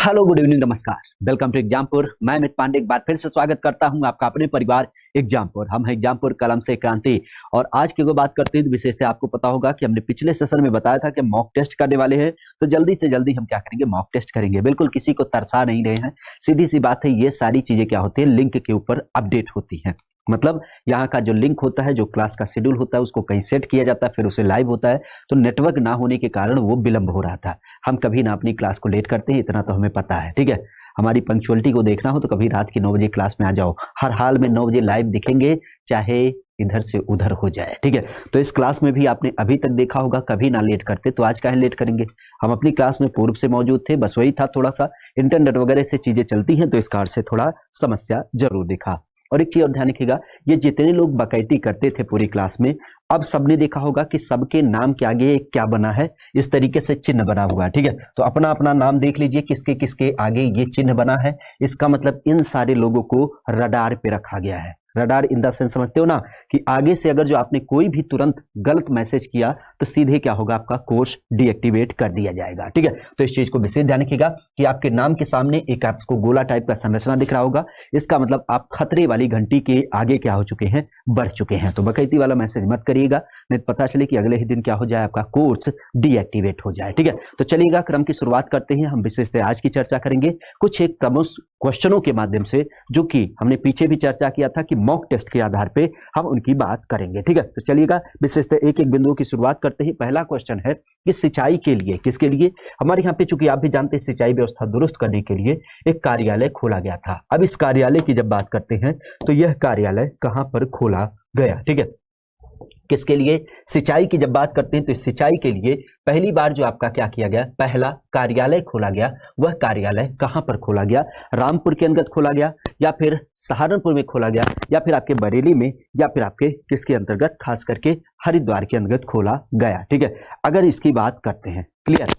Hello, good evening, नमस्कार। Welcome to Exampur. मैं अमित पांडे एक बार फिर से स्वागत करता हूं आपका अपने परिवार एग्जामपुर। हम हैं एग्जामपुर, कलम से क्रांति। और आज की अगर बात करते हैं तो विशेषतः आपको पता होगा कि हमने पिछले सेशन में बताया था कि मॉक टेस्ट करने वाले हैं, तो जल्दी से जल्दी हम क्या करेंगे, मॉक टेस्ट करेंगे। बिल्कुल किसी को तरसा नहीं रहे हैं, सीधी सी बात है। ये सारी चीजें क्या होती है, लिंक के ऊपर अपडेट होती है। मतलब यहाँ का जो लिंक होता है, जो क्लास का शेड्यूल होता है, उसको कहीं सेट किया जाता है, फिर उसे लाइव होता है। तो नेटवर्क ना होने के कारण वो विलंब हो रहा था। हम कभी ना अपनी क्लास को लेट करते हैं, इतना तो हमें पता है, ठीक है। हमारी पंक्चुअलिटी को देखना हो तो कभी रात की 9 बजे क्लास में आ जाओ। हर हाल में 9 बजे लाइव दिखेंगे, चाहे इधर से उधर हो जाए, ठीक है। तो इस क्लास में भी आपने अभी तक देखा होगा, कभी ना लेट करते, तो आज काहे लेट करेंगे। हम अपनी क्लास में पूर्व से मौजूद थे, बस वही था, थोड़ा सा इंटरनेट वगैरह से चीजें चलती हैं, तो इस कारण से थोड़ा समस्या जरूर दिखा। और एक चीज और ध्यान रखिएगा, ये जितने लोग बकैती करते थे पूरी क्लास में, अब सबने देखा होगा कि सबके नाम के आगे क्या बना है, इस तरीके से चिन्ह बना हुआ है, ठीक है। तो अपना अपना नाम देख लीजिए, किसके किसके आगे ये चिन्ह बना है। इसका मतलब इन सारे लोगों को रडार पे रखा गया है। रडार इन द सेंस समझते हो ना, कि आगे से अगर जो आपने कोई भी तुरंत गलत मैसेज किया तो सीधे क्या होगा, आपका कोर्स डीएक्टिवेट कर दिया जाएगा, ठीक है। तो इस चीज को विशेष ध्यान रखिएगा कि आपके नाम के सामने एक आपको गोला टाइप का संरचना दिख रहा होगा। इसका मतलब आप खतरे वाली घंटी के आगे क्या हो चुके हैं, बढ़ चुके हैं। तो बकैती वाला मैसेज मत करिएगा, नहीं पता चले कि अगले ही दिन क्या हो जाए, आपका कोर्स डीएक्टिवेट हो जाए, ठीक है। तो चलिएगा, क्रम की शुरुआत करते हैं। हम विशेषतः आज की चर्चा करेंगे कुछ एक प्रमुख क्वेश्चनों के माध्यम से, जो कि हमने पीछे भी चर्चा किया था कि मॉक टेस्ट के आधार पे हम उनकी बात करेंगे, ठीक है। तो चलिएगा, विशेषतः एक एक बिंदुओं की शुरुआत करते हैं। पहला क्वेश्चन है कि सिंचाई के लिए, किसके लिए, हमारे यहाँ पे चूंकि आप भी जानते हैं सिंचाई व्यवस्था दुरुस्त करने के लिए एक कार्यालय खोला गया था। अब इस कार्यालय की जब बात करते हैं तो यह कार्यालय कहां पर खोला गया, ठीक है। किसके लिए, सिंचाई की जब बात करते हैं तो सिंचाई के लिए पहली बार जो आपका क्या किया गया, पहला कार्यालय खोला गया, वह कार्यालय कहां पर खोला गया, रामपुर के अंतर्गत खोला गया, या फिर सहारनपुर में खोला गया, या फिर आपके बरेली में, या फिर आपके किसके अंतर्गत, खास करके हरिद्वार के अंतर्गत खोला गया, ठीक है। अगर इसकी बात करते हैं, क्लियर।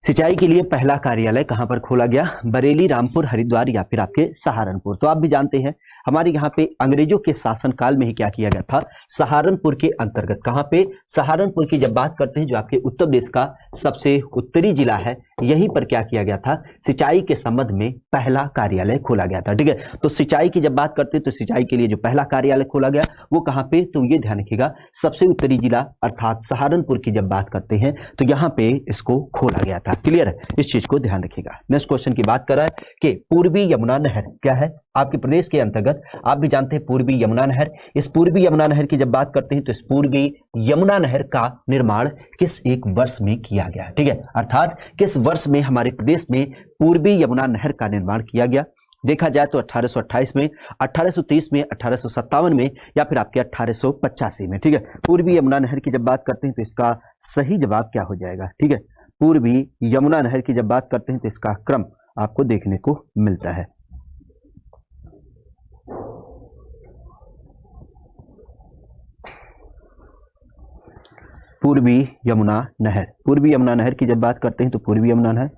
सिंचाई के लिए पहला कार्यालय कहां पर खोला गया, बरेली, रामपुर, हरिद्वार, या फिर आपके सहारनपुर। तो आप भी जानते हैं हमारे यहाँ पे अंग्रेजों के शासनकाल में ही क्या किया गया था, सहारनपुर के अंतर्गत, कहां पे, सहारनपुर की जब बात करते हैं, जो आपके उत्तर प्रदेश का सबसे उत्तरी जिला है, यहीं पर क्या किया गया था, सिंचाई के संबंध में पहला कार्यालय खोला गया था, ठीक है। तो सिंचाई की जब बात करते हैं तो सिंचाई के लिए जो पहला कार्यालय खोला गया वो कहां पे, तो ये ध्यान रखिएगा, सबसे उत्तरी जिला अर्थात सहारनपुर की जब बात करते हैं तो यहाँ पे इसको खोला गया था, क्लियर है। इस चीज को ध्यान रखिएगा। नेक्स्ट क्वेश्चन की बात कर रहा है कि पूर्वी यमुना नहर क्या है, आपके प्रदेश के अंतर्गत, आप भी जानते हैं पूर्वी यमुना नहर। इस पूर्वी यमुना नहर की जब बात करते हैं तो इस पूर्वी यमुना नहर का निर्माण किस एक वर्ष में किया गया, ठीक है। अर्थात किस वर्ष में हमारे प्रदेश में पूर्वी यमुना नहर का निर्माण किया गया। देखा जाए तो 1828 में, 1830 में, 1857 में, या फिर आपके 1885 में, ठीक है। पूर्वी यमुना नहर की जब बात करते हैं तो इसका सही जवाब क्या हो जाएगा, ठीक है। पूर्वी यमुना नहर की जब बात करते हैं तो इसका क्रम आपको देखने को मिलता है। पूर्वी यमुना नहर, पूर्वी यमुना नहर की जब बात करते हैं तो पूर्वी यमुना नहर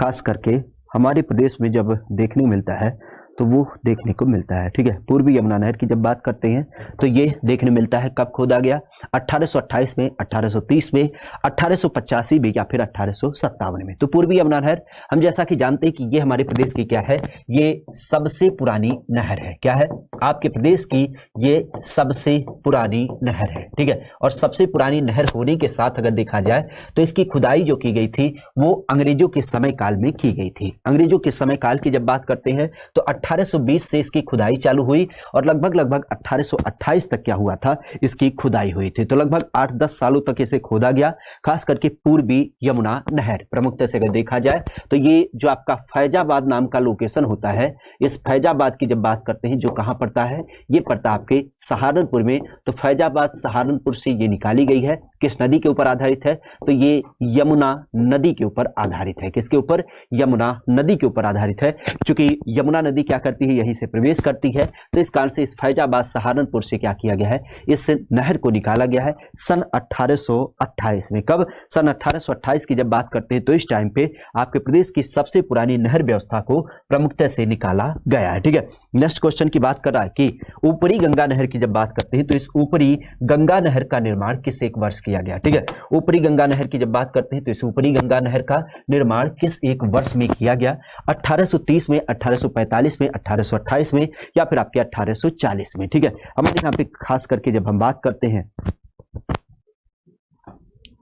खास करके हमारे प्रदेश में जब देखने मिलता है तो वो देखने को मिलता है, ठीक है। पूर्वी यमुना नहर की जब बात करते हैं तो ये देखने मिलता है, कब खोदा गया, 1828 में, 1830 में, 1885 में, या फिर 1857 में। तो पूर्वी यमुना नहर हम जैसा कि जानते हैं कि ये हमारे प्रदेश की क्या है, ये सबसे पुरानी नहर है। क्या है, आपके प्रदेश की ये सबसे पुरानी नहर है, ठीक है। और सबसे पुरानी नहर होने के साथ अगर देखा जाए तो इसकी खुदाई जो की गई थी वो अंग्रेजों के समय काल में की गई थी। अंग्रेजों के समय काल की जब बात करते हैं तो 1820 से इसकी खुदाई चालू हुई और लगभग 1828 तक क्या हुआ था, इसकी खुदाई हुई थी। तो लगभग 8-10 सालों तक इसे खोदा गया, खास करके पूर्वी यमुना नहर। प्रमुखता से अगर देखा जाए तो ये जो आपका फैजाबाद नाम का लोकेशन होता है, इस फैजाबाद की जब बात करते हैं जो कहां पड़ता है, ये पड़ता है आपके सहारनपुर में। तो फैजाबाद सहारनपुर से ये निकाली गई है, किस नदी के ऊपर आधारित है? तो ये यमुना नदी के ऊपर आधारित है। किसके ऊपर? यमुना नदी के ऊपर आधारित है। क्योंकि यमुना नदी क्या करती है, यहीं से प्रवेश करती है, तो इस कारण से इस फैजाबाद सहारनपुर से क्या किया गया है, इस नहर को निकाला गया है सन 1828 में। कब? सन 1828 की जब बात करते हैं तो इस टाइम पे आपके प्रदेश की सबसे पुरानी नहर व्यवस्था को प्रमुखता से निकाला गया है। ठीक है, नेक्स्ट क्वेश्चन की बात कर रहा है कि ऊपरी गंगा नहर की जब बात करते हैं तो इस ऊपरी गंगा नहर का निर्माण किस एक वर्ष किया गया? ठीक है, ऊपरी गंगा नहर की जब बात करते हैं तो इस ऊपरी गंगा नहर का निर्माण किस एक वर्ष में किया गया? 1830 में, 1845 में, 1828 में, या फिर आपके 1840 में। ठीक है, हमारे यहाँ पे खास करके जब हम बात करते हैं,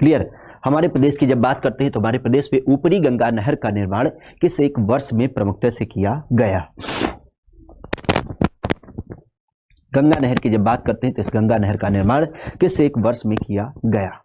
क्लियर, हमारे प्रदेश की जब बात करते हैं तो हमारे प्रदेश में ऊपरी गंगा नहर का निर्माण किस एक वर्ष में प्रमुखता से किया गया? गंगा नहर की जब बात करते हैं तो इस गंगा नहर का निर्माण किस एक वर्ष में किया गया?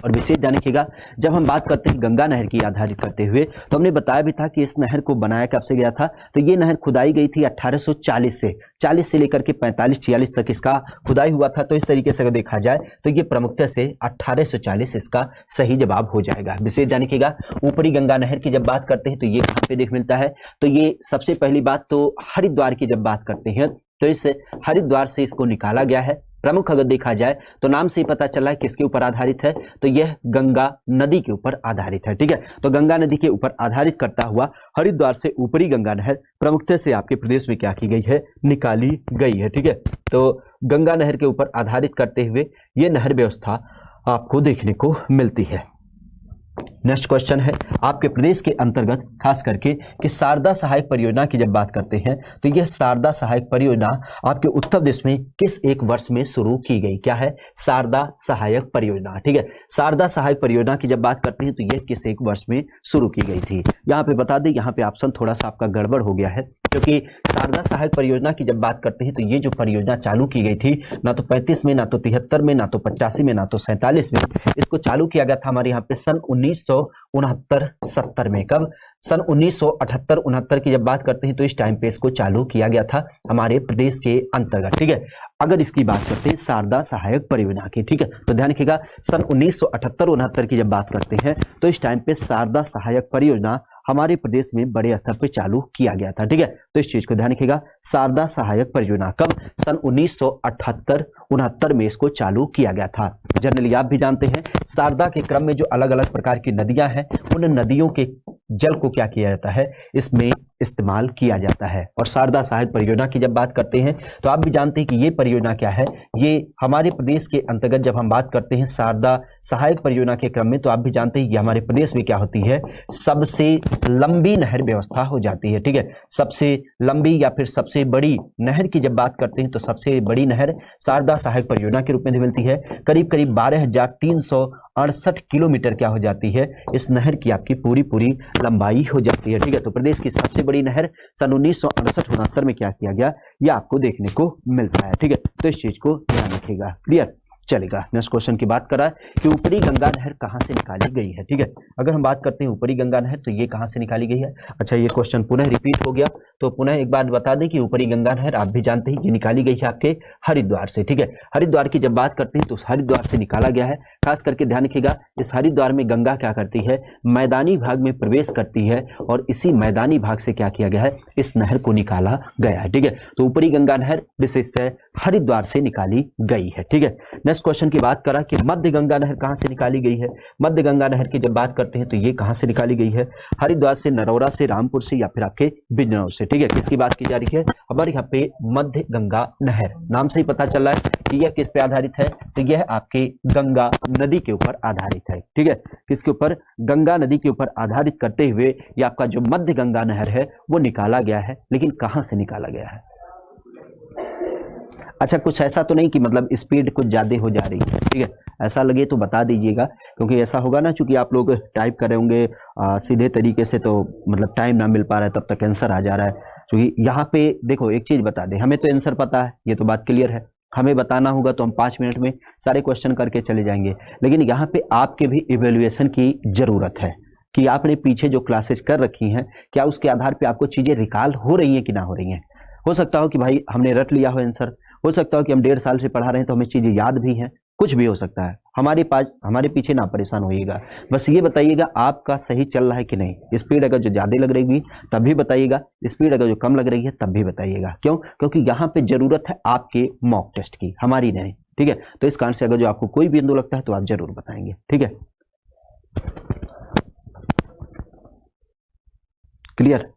और विशेष ध्यान रखिएगा, जब हम बात करते हैं गंगा नहर की आधारित करते हुए तो हमने बताया भी था कि इस नहर को बनाया कब से गया था, तो ये नहर खुदाई गई थी 1840 से, 40 से लेकर के 45-46 तक इसका खुदाई हुआ था। तो इस तरीके से अगर देखा जाए तो ये प्रमुखता से 1840 इसका सही जवाब हो जाएगा। विशेष ध्यान रखिएगा, ऊपरी गंगा नहर की जब बात करते हैं तो ये कहाँ पे देख मिलता है, तो ये सबसे पहली बात तो हरिद्वार की जब बात करते हैं तो इस हरिद्वार से इसको निकाला गया है। प्रमुख अगर देखा जाए तो नाम से ही पता चला है किसके ऊपर आधारित है, तो यह गंगा नदी के ऊपर आधारित है। ठीक है, तो गंगा नदी के ऊपर आधारित करता हुआ हरिद्वार से ऊपरी गंगा नहर प्रमुखता से आपके प्रदेश में क्या की गई है, निकाली गई है। ठीक है, तो गंगा नहर के ऊपर आधारित करते हुए यह नहर व्यवस्था आपको देखने को मिलती है। नेक्स्ट क्वेश्चन है आपके प्रदेश के अंतर्गत खास करके कि शारदा सहायक परियोजना की जब बात करते हैं तो यह शारदा सहायक परियोजना आपके उत्तर प्रदेश में किस एक वर्ष में शुरू की गई? क्या है? शारदा सहायक परियोजना। ठीक है, शारदा सहायक परियोजना की जब बात करते हैं तो यह किस एक वर्ष में शुरू की गई थी? यहाँ पे बता दें, यहाँ पे ऑप्शन थोड़ा सा आपका गड़बड़ हो गया है, क्योंकि शारदा सहायक परियोजना की जब बात करते हैं तो ये जो परियोजना चालू की गई थी ना तो 35 में, ना तो 73 में, ना तो 85 में, ना तो 47 में, इसको चालू किया गया था हमारे यहाँ पे सन 1969-70 में। कब? सन 1978-69 की जब बात करते हैं तो इस टाइम पे इसको चालू किया गया था हमारे प्रदेश के अंतर्गत। ठीक है, अगर इसकी बात करते हैं शारदा सहायक परियोजना की, ठीक है, तो ध्यान रखिएगा सन 1978-69 की जब बात करते हैं तो इस टाइम पे शारदा सहायक परियोजना हमारे प्रदेश में बड़े स्तर पे चालू किया गया था। ठीक है, तो इस चीज को ध्यान रखिएगा, शारदा सहायक परियोजना कब? सन 1978-69 में इसको चालू किया गया था। जनरली आप भी जानते हैं शारदा के क्रम में जो अलग अलग प्रकार की नदियां हैं उन नदियों के जल को क्या किया जाता है, इसमें इस्तेमाल किया जाता है। और शारदा सहायक परियोजना की जब बात करते हैं तो आप भी जानते हैं कि ये परियोजना क्या है, ये हमारे प्रदेश के अंतर्गत जब हम बात करते हैं शारदा सहायक परियोजना के क्रम में तो आप भी जानते हैं कि हमारे प्रदेश में क्या होती है, सबसे लंबी नहर व्यवस्था हो जाती है। ठीक है, सबसे लंबी या फिर सबसे बड़ी नहर की जब बात करते हैं तो सबसे बड़ी नहर शारदा सहायक परियोजना के रूप में मिलती है। करीब करीब 12,368 किलोमीटर क्या हो जाती है, इस नहर की आपकी पूरी लंबाई हो जाती है। ठीक है, तो प्रदेश की सबसे बड़ी नहर सन 1968-69 में क्या किया गया, यह आपको देखने को मिलता है। ठीक है, तो इस चीज को ध्यान रखिएगा। क्लियर? चलेगा। नेक्स्ट क्वेश्चन की बात करा कि ऊपरी गंगा नहर कहां से निकाली गई है। ठीक है, अगर हम बात करते हैं ऊपरी गंगा नहर तो ये कहां से निकाली गई है। अच्छा, ये क्वेश्चन पुनः रिपीट हो गया, तो पुनः एक बार बता दें कि ऊपरी गंगा नहर आप भी जानते हैं कि निकाली गई है आपके हरिद्वार से। ठीक है, हरिद्वार की जब बात करते हैं तो हरिद्वार से निकाला गया है। खास करके ध्यान रखिएगा, इस हरिद्वार में गंगा क्या करती है, मैदानी भाग में प्रवेश करती है और इसी मैदानी भाग से क्या किया गया है, इस नहर को निकाला गया है। ठीक है, तो ऊपरी गंगा नहर विशेषतः हरिद्वार से निकाली गई है। ठीक है, नेक्स्ट क्वेश्चन की बात करा कि मध्य गंगा नहर कहां से निकाली गई है। मध्य गंगा नहर की जब बात करते हैं तो ये कहां से निकाली गई है, हरिद्वार से, नरौरा से, रामपुर से या फिर आपके बिजनौर से। ठीक है, किसकी बात की जा रही है, हमारे यहाँ पे मध्य गंगा नहर, नाम से ही पता चल रहा है कि यह किस पे आधारित है, तो यह आपके गंगा नदी के ऊपर आधारित है। ठीक है, किसके ऊपर, गंगा नदी के ऊपर आधारित करते हुए ये आपका जो मध्य गंगा नहर है वो निकाला गया है, लेकिन कहां से निकाला गया है। अच्छा, कुछ ऐसा तो नहीं कि मतलब स्पीड कुछ ज्यादा हो जा रही है। ठीक है, ऐसा लगे तो बता दीजिएगा, क्योंकि ऐसा होगा ना, चूंकि आप लोग टाइप कर रहे होंगे सीधे तरीके से तो मतलब टाइम ना मिल पा रहा है, तब तक आंसर आ जा रहा है। क्योंकि यहाँ पे देखो एक चीज बता दें, हमें तो आंसर पता है, ये तो बात क्लियर है, हमें बताना होगा तो हम 5 मिनट में सारे क्वेश्चन करके चले जाएंगे, लेकिन यहाँ पे आपके भी इवेल्युएशन की जरूरत है कि आपने पीछे जो क्लासेज कर रखी हैं क्या उसके आधार पर आपको चीजें रिकॉल हो रही हैं कि ना हो रही हैं। हो सकता हो कि भाई हमने रट लिया हो आंसर, हो सकता है कि हम 1.5 साल से पढ़ा रहे हैं तो हमें चीजें याद भी हैं, कुछ भी हो सकता है। हमारे पीछे ना परेशान होइएगा, बस ये बताइएगा आपका सही चल रहा है कि नहीं। स्पीड अगर जो ज्यादा लग रही है तब भी बताइएगा, स्पीड अगर जो कम लग रही है तब भी बताइएगा। क्यों? क्योंकि यहाँ पे जरूरत है आपके मॉक टेस्ट की, हमारी नहीं, ठीक है। तो इस कारण से अगर जो आपको कोई बिंदु लगता है तो आप जरूर बताएंगे, ठीक है। क्लियर?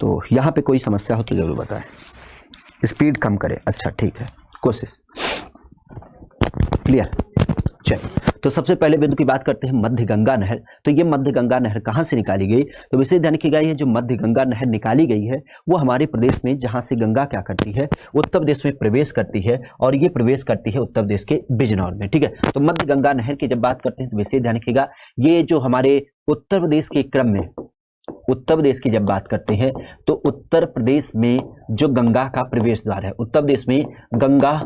तो यहाँ पे कोई समस्या हो तो जरूर बताएं। स्पीड कम करें, अच्छा ठीक है, कोशिश। क्लियर? चलिए, तो सबसे पहले बिंदु की बात करते हैं मध्य गंगा नहर। तो ये मध्य गंगा नहर कहाँ से निकाली गई? तो विशेष ध्यान रखिएगा, ये जो मध्य गंगा नहर निकाली गई है वो हमारे प्रदेश में, जहाँ से गंगा क्या करती है, उत्तर प्रदेश में प्रवेश करती है, और ये प्रवेश करती है उत्तर प्रदेश के बिजनौर में, ठीक है। तो मध्य गंगा नहर की जब बात करते हैं तो विशेष ध्यान रखिएगा, ये जो हमारे उत्तर प्रदेश के क्रम में, उत्तर प्रदेश की जब बात करते हैं तो उत्तर प्रदेश में जो गंगा का प्रवेश द्वार है, उत्तर प्रदेश में गंगा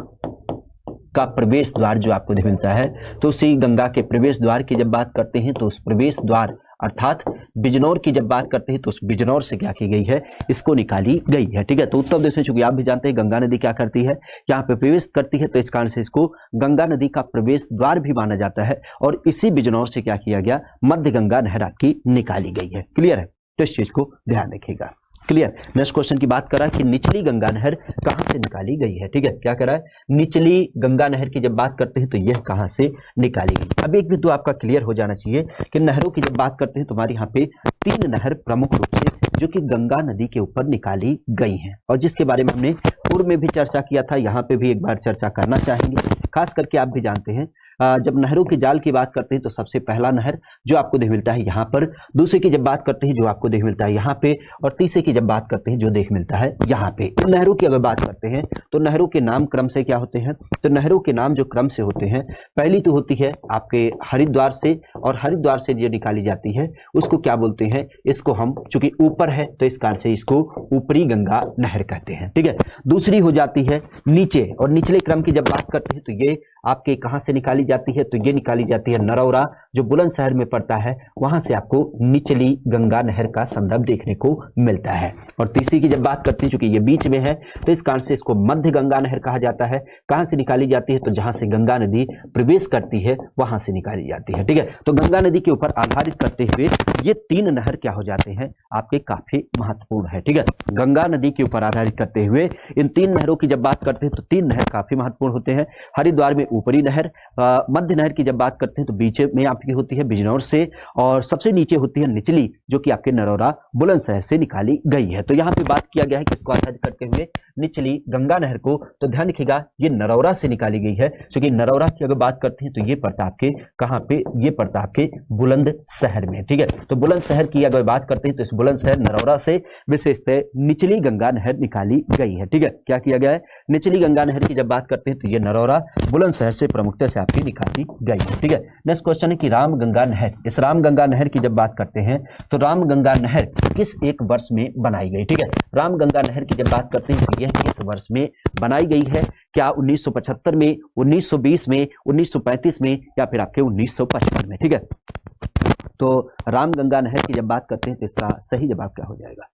का प्रवेश द्वार जो आपको मिलता है, तो उसी गंगा के प्रवेश द्वार की जब बात करते हैं तो उस प्रवेश द्वार अर्थात बिजनौर की जब बात करते हैं तो उस बिजनौर से क्या की गई है, इसको निकाली गई है, ठीक है। तो उत्तर प्रदेश में चूंकि आप भी जानते हैं गंगा नदी क्या करती है, यहाँ पे प्रवेश करती है, तो इस कारण से इसको गंगा नदी का प्रवेश द्वार भी माना जाता है, और इसी बिजनौर से क्या किया गया, मध्य गंगा नहर आपकी निकाली गई है। क्लियर है? तो इस चीज को ध्यान रखिएगा। क्लियर? नेक्स्ट क्वेश्चन की बात करा कि निचली गंगा नहर कहां से निकाली गई है, ठीक है। क्या करा है, निचली गंगा नहर की जब बात करते हैं तो यह कहां से निकाली गई। अब एक बिंदु आपका क्लियर हो जाना चाहिए कि नहरों की जब बात करते हैं तो हमारे यहाँ पे 3 नहर प्रमुख रूप से जो कि गंगा नदी के ऊपर निकाली गई हैं, और जिसके बारे में हमने पूर्व में भी चर्चा किया था, यहाँ पे भी एक बार चर्चा करना चाहेंगे। खास करके आप भी जानते हैं जब नहरों की जाल की बात करते हैं तो सबसे पहला नहर जो आपको देख मिलता है यहाँ पर, दूसरे की जब बात करते हैं जो आपको देख मिलता है यहाँ पे, और तीसरे की जब बात करते हैं जो देख मिलता है यहाँ पे। नहरों की अगर बात करते हैं तो नहरों के नाम क्रम से क्या होते हैं, तो नहरों के नाम जो क्रम से होते हैं, पहली तो होती है आपके हरिद्वार से, और हरिद्वार से जो निकाली जाती है उसको क्या बोलते हैं, इसको हम चूंकि ऊपर है तो इस कारण से इसको ऊपरी गंगा नहर कहते हैं, ठीक है। दूसरी हो जाती है नीचे, और निचले क्रम की जब बात करते हैं तो ये आपके कहां से निकाली जाती है, तो ये निकाली जाती है नरौरा जो बुलंदशहर में पड़ता है, वहां से आपको निचली गंगा नहर का संदर्भ देखने को मिलता है। और तीसरी की जब बात करते हैं, चूंकि ये बीच में है तो इस कारण से इसको मध्य गंगा नहर कहा जाता है। कहां से निकाली जाती है, तो जहां से गंगा नदी प्रवेश करती है वहां से निकाली जाती है, ठीक है। तो गंगा नदी के ऊपर आधारित करते हुए ये 3 नहर क्या हो जाते हैं, आपके काफी महत्वपूर्ण है, ठीक है। गंगा नदी के ऊपर आधारित करते हुए इन 3 नहरों की जब बात करते हैं तो 3 नहर काफी महत्वपूर्ण होते हैं। हरिद्वार में ऊपरी नहर, मध्य नहर की जब बात करते हैं तो बीच में आपकी होती है बिजनौर से, और सबसे नीचे होती है निचली जो कि आपके नरौरा बुलंदशहर से निकाली गई है। तो यहाँ पे बात किया गया है कि इसको आधारित करते हुए निचली गंगा नहर को, तो ध्यान रखिएगा ये नरौरा से निकाली गई है, क्योंकि नरौरा की अगर बात करते हैं तो ये पड़ता आपके कहाँ पे, ये पड़ता आपके बुलंदशहर में, ठीक है। तो बुलंदशहर की अगर बात करते हैं तो इस बुलंदशहर नरौरा से विशेषतः निचली गंगा नहर निकाली गई है, ठीक है। क्या किया गया है, निचली गंगा नहर की जब बात करते हैं तो ये नरौरा बुलंदशहर से प्रमुखता से आपकी निकाली गई है, ठीक है। नेक्स्ट क्वेश्चन है कि राम गंगा नहर, इस राम गंगा नहर की जब बात करते हैं तो राम गंगा नहर किस एक वर्ष में बनाई गई, ठीक है। राम गंगा नहर की जब बात करते हैं तो यह किस वर्ष में बनाई गई है, क्या 1975 में, 1920 में, 1935 में, या फिर आपके 1955 में, ठीक है। तो राम गंगा नहर की जब बात करते हैं तो इसका सही जवाब क्या हो जाएगा,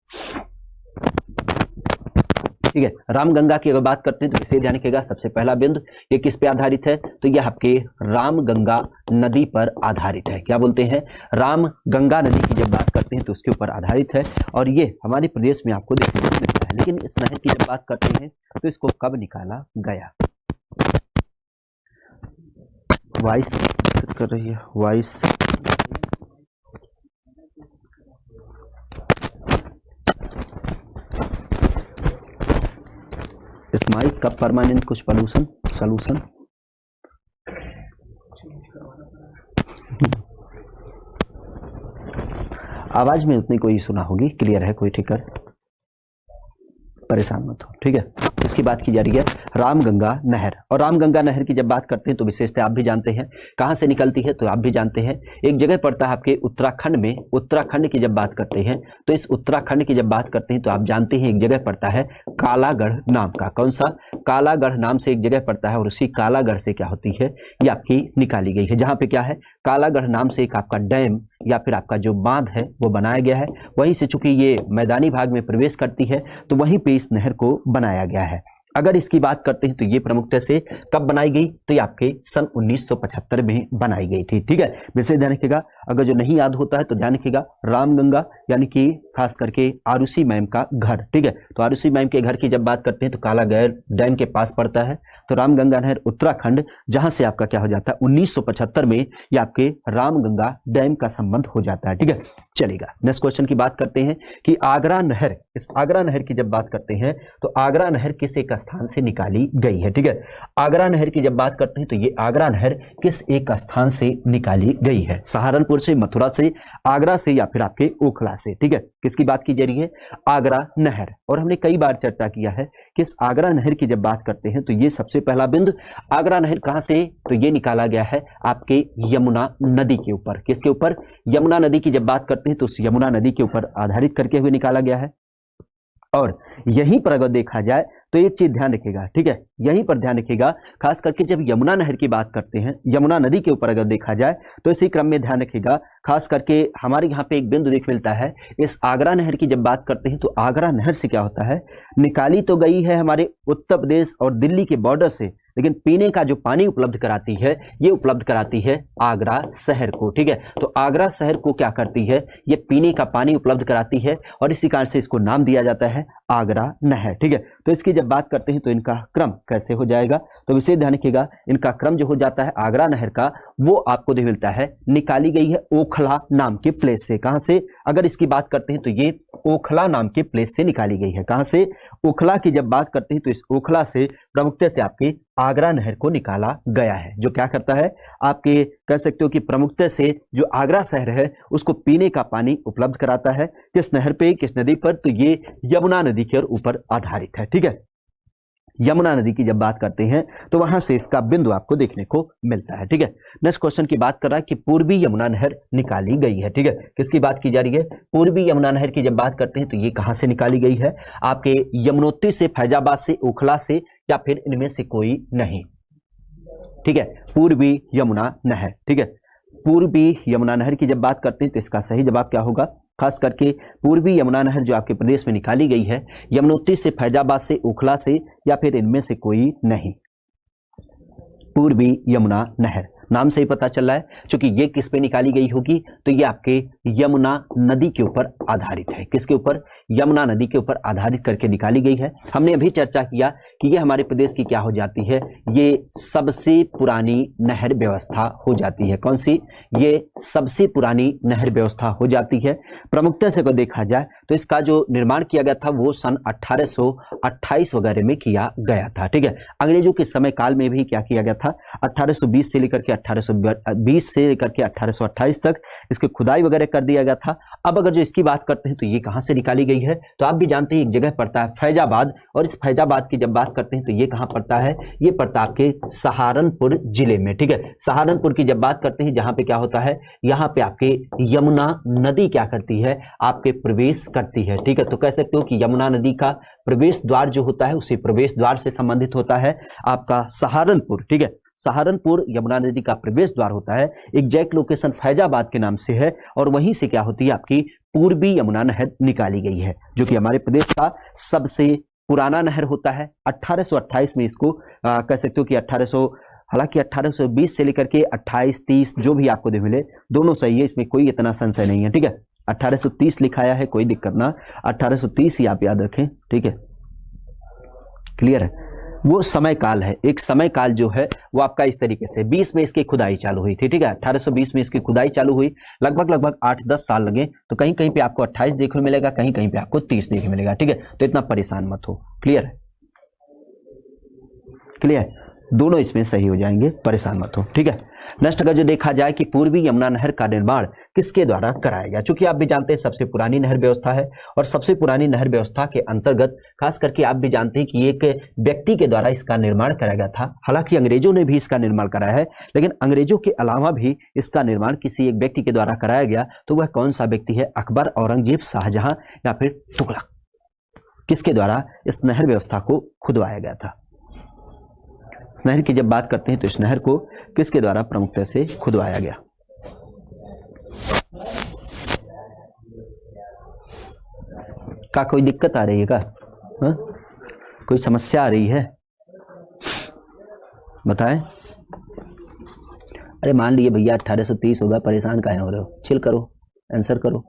ठीक है। रामगंगा की अगर बात करते हैं तो विशेष ध्यान रखिएगा, सबसे पहला बिंदु ये किस पे आधारित है, तो यह आपके रामगंगा नदी पर आधारित है। क्या बोलते हैं, राम गंगा नदी की जब बात करते हैं तो उसके ऊपर आधारित है, और ये हमारे प्रदेश में आपको देखने को मिलता है। लेकिन इस नहर की जब बात करते हैं तो इसको कब निकाला गया, वॉइस कर रही है, वॉइस इस माइक का परमानेंट कुछ सॉल्यूशन आवाज में उतनी कोई इशू ना होगी, क्लियर है, कोई ठीक है, परेशान मत हो, ठीक है। इसकी बात की जा रही है रामगंगा नहर, और रामगंगा नहर की जब बात करते हैं तो विशेषता आप भी जानते हैं कहां से निकलती है, तो आप भी जानते हैं एक जगह पड़ता है आपके उत्तराखंड में। उत्तराखंड की जब बात करते हैं तो इस उत्तराखंड की जब बात करते हैं तो आप जानते हैं एक जगह पड़ता है कालागढ़ नाम का, कौन सा, कालागढ़ नाम से एक जगह पड़ता है, और उसी कालागढ़ से क्या होती है, ये आपकी निकाली गई है, जहां पे क्या है, कालागढ़ नाम से एक आपका डैम या फिर आपका जो बांध है वो बनाया गया है। वहीं से चूंकि ये मैदानी भाग में प्रवेश करती है तो वहीं पे इस नहर को बनाया गया है। अगर इसकी बात करते हैं तो ये प्रमुखता से कब बनाई गई, तो ये आपके सन 1975 में बनाई गई थी। ठीक है, विशेष ध्यान रखिएगा। अगर जो नहीं याद होता है तो ध्यान रखिएगा, रामगंगा यानी कि खास करके आरुषि मैम का घर। ठीक है, तो आरुषि मैम के घर की जब बात करते हैं तो कालागैर डैम के पास पड़ता है। तो रामगंगा नहर उत्तराखंड, जहां से आपका क्या हो जाता है 1975 में ये आपके रामगंगा डैम का संबंध हो जाता है। ठीक है, चलेगा। नेक्स्ट क्वेश्चन की बात करते हैं कि आगरा नहर, इस आगरा नहर की जब बात करते हैं तो आगरा नहर किस एक स्थान से निकाली गई है। ठीक है, आगरा नहर की जब बात करते हैं तो ये आगरा नहर किस एक स्थान से निकाली गई है, सहारनपुर से, मथुरा से, आगरा से या फिर आपके ओखला से। ठीक है, किसकी बात की जा रही है, आगरा नहर। और हमने कई बार चर्चा किया है कि इस आगरा नहर की जब बात करते हैं तो ये सबसे पहला बिंदु आगरा नहर कहां से, तो ये निकाला गया है आपके यमुना नदी के ऊपर। किसके ऊपर, यमुना नदी की जब बात करते हैं तो उस यमुना नदी के ऊपर आधारित करके हुए निकाला गया है। और यहीं पर अगर देखा जाए तो एक चीज ध्यान रखिएगा। ठीक है, यहीं पर ध्यान रखिएगा, खास करके जब यमुना नहर की बात करते हैं, यमुना नदी के ऊपर अगर देखा जाए तो इसी क्रम में ध्यान रखिएगा, खास करके हमारे यहाँ पे एक बिंदु देख मिलता है। इस आगरा नहर की जब बात करते हैं तो आगरा नहर से क्या होता है, निकाली तो गई है हमारे उत्तर प्रदेश और दिल्ली के बॉर्डर से, लेकिन पीने का जो पानी उपलब्ध कराती है ये उपलब्ध कराती है आगरा शहर को। ठीक है, तो आगरा शहर को क्या करती है, ये पीने का पानी उपलब्ध कराती है और इसी कारण से इसको नाम दिया जाता है आगरा नहर। ठीक है, तो इसकी जब बात करते हैं तो इनका क्रम कैसे हो जाएगा, तो विशेष ध्यान रखिएगा, इनका क्रम जो हो जाता है आगरा नहर का वो आपको देख मिलता है, निकाली गई है ओखला नाम के प्लेस से। कहां से, अगर इसकी बात करते हैं तो ये ओखला नाम के प्लेस से निकाली गई है। कहां से, ओखला की जब बात करते हैं तो इस ओखला से प्रमुखता से आपके आगरा नहर को निकाला गया है, जो क्या करता है, आपके कह सकते हो कि प्रमुखता से जो आगरा शहर है उसको पीने का पानी उपलब्ध कराता है। किस नहर पे, किस नदी पर, तो ये यमुना नदी के ऊपर आधारित है। ठीक है, यमुना नदी की जब बात करते हैं तो वहां से इसका बिंदु आपको देखने को मिलता है। ठीक है, नेक्स्ट क्वेश्चन की बात कर रहा है कि पूर्वी यमुना नहर निकाली गई है। ठीक है, किसकी बात की जा रही है, पूर्वी यमुना नहर की जब बात करते हैं तो ये कहां से निकाली गई है, आपके यमुनोत्री से, फैजाबाद से, ओखला से या फिर इनमें से कोई नहीं। ठीक है, पूर्वी यमुना नहर। ठीक है, पूर्वी यमुना नहर की जब बात करते हैं तो इसका सही जवाब क्या होगा, खास करके पूर्वी यमुना नहर जो आपके प्रदेश में निकाली गई है यमुनोत्री से, फैजाबाद से, ओखला से या फिर इनमें से कोई नहीं। पूर्वी यमुना नहर नाम से ही पता चल रहा है, क्योंकि ये किस पे निकाली गई होगी, तो ये आपके यमुना नदी के ऊपर आधारित है। किसके ऊपर, यमुना नदी के ऊपर आधारित करके निकाली गई है। हमने अभी चर्चा किया कि ये हमारे प्रदेश की क्या हो जाती है, ये सबसे पुरानी नहर व्यवस्था हो जाती है। कौन सी, ये सबसे पुरानी नहर व्यवस्था हो जाती है। प्रमुखता से अगर देखा जाए तो इसका जो निर्माण किया गया था वो सन 1828 वगैरह में किया गया था। ठीक है, अंग्रेजों के समय काल में भी क्या किया गया था, 1820 से लेकर के 1820 से लेकर के 1828 तक इसकी खुदाई वगैरह कर दिया गया था। अब अगर जो इसकी बात करते हैं तो ये कहां से निकाली गई है, तो आप भी जानते हैं एक जगह पड़ता है फैजाबाद, और इस फैजाबाद की जब बात करते हैं तो ये कहां पड़ता है, ये पड़ता है आपके सहारनपुर जिले में। ठीक है, सहारनपुर की जब बात करते हैं जहां पे क्या होता है, यहां पे आपके यमुना नदी क्या करती है, आपके प्रवेश करती है। ठीक है, तो कह सकते हो कि यमुना नदी का प्रवेश द्वार जो होता है उसी प्रवेश द्वार से संबंधित होता है आपका सहारनपुर। ठीक है, सहारनपुर यमुना नदी का प्रवेश द्वार होता है, एग्जैक्ट लोकेशन फैजाबाद के नाम से है, और वहीं से क्या होती है आपकी पूर्वी यमुना नहर निकाली गई है, जो कि हमारे प्रदेश का सबसे पुराना नहर होता है। 1828 में इसको कह सकते हो कि 1800, हालांकि 1820 से लेकर के 28, 30 जो भी आपको दे मिले दोनों सही है, इसमें कोई इतना संशय नहीं है। ठीक है, 1830 लिखाया है, कोई दिक्कत ना, 1830 ही आप याद रखें। ठीक है, क्लियर है, वो समय काल है, एक समय काल जो है वो आपका इस तरीके से 20 में इसकी खुदाई चालू हुई थी। ठीक है, 1820 में इसकी खुदाई चालू हुई, लगभग 8-10 साल लगे, तो कहीं कहीं पे आपको 28 देखने मिलेगा, कहीं कहीं पे आपको 30 देखने मिलेगा। ठीक है, तो इतना परेशान मत हो। क्लियर है, क्लियर, दोनों इसमें सही हो जाएंगे, परेशान मत हो। ठीक है, नेक्स्ट अगर जो देखा जाए कि पूर्वी यमुना नहर का निर्माण किसके द्वारा कराया गया, चूंकि आप भी जानते हैं सबसे पुरानी नहर व्यवस्था है, और सबसे पुरानी नहर व्यवस्था के अंतर्गत खास करके आप भी जानते हैं कि एक व्यक्ति के द्वारा इसका निर्माण कराया गया था। हालांकि अंग्रेजों ने भी इसका निर्माण कराया है, लेकिन अंग्रेजों के अलावा भी इसका निर्माण किसी एक व्यक्ति के द्वारा कराया गया, तो वह कौन सा व्यक्ति है, अकबर, औरंगजेब, शाहजहां या फिर तुगलक, किसके द्वारा इस नहर व्यवस्था को खुदवाया गया था। नहर की जब बात करते हैं तो इस नहर को किसके द्वारा प्रमुखता से खुदवाया गया, का कोई दिक्कत आ रही है का? कोई समस्या आ रही है? बताएं। अरे मान लिए भैया 1830 होगा, परेशान काहे हो रहे हो? चिल करो, आंसर करो।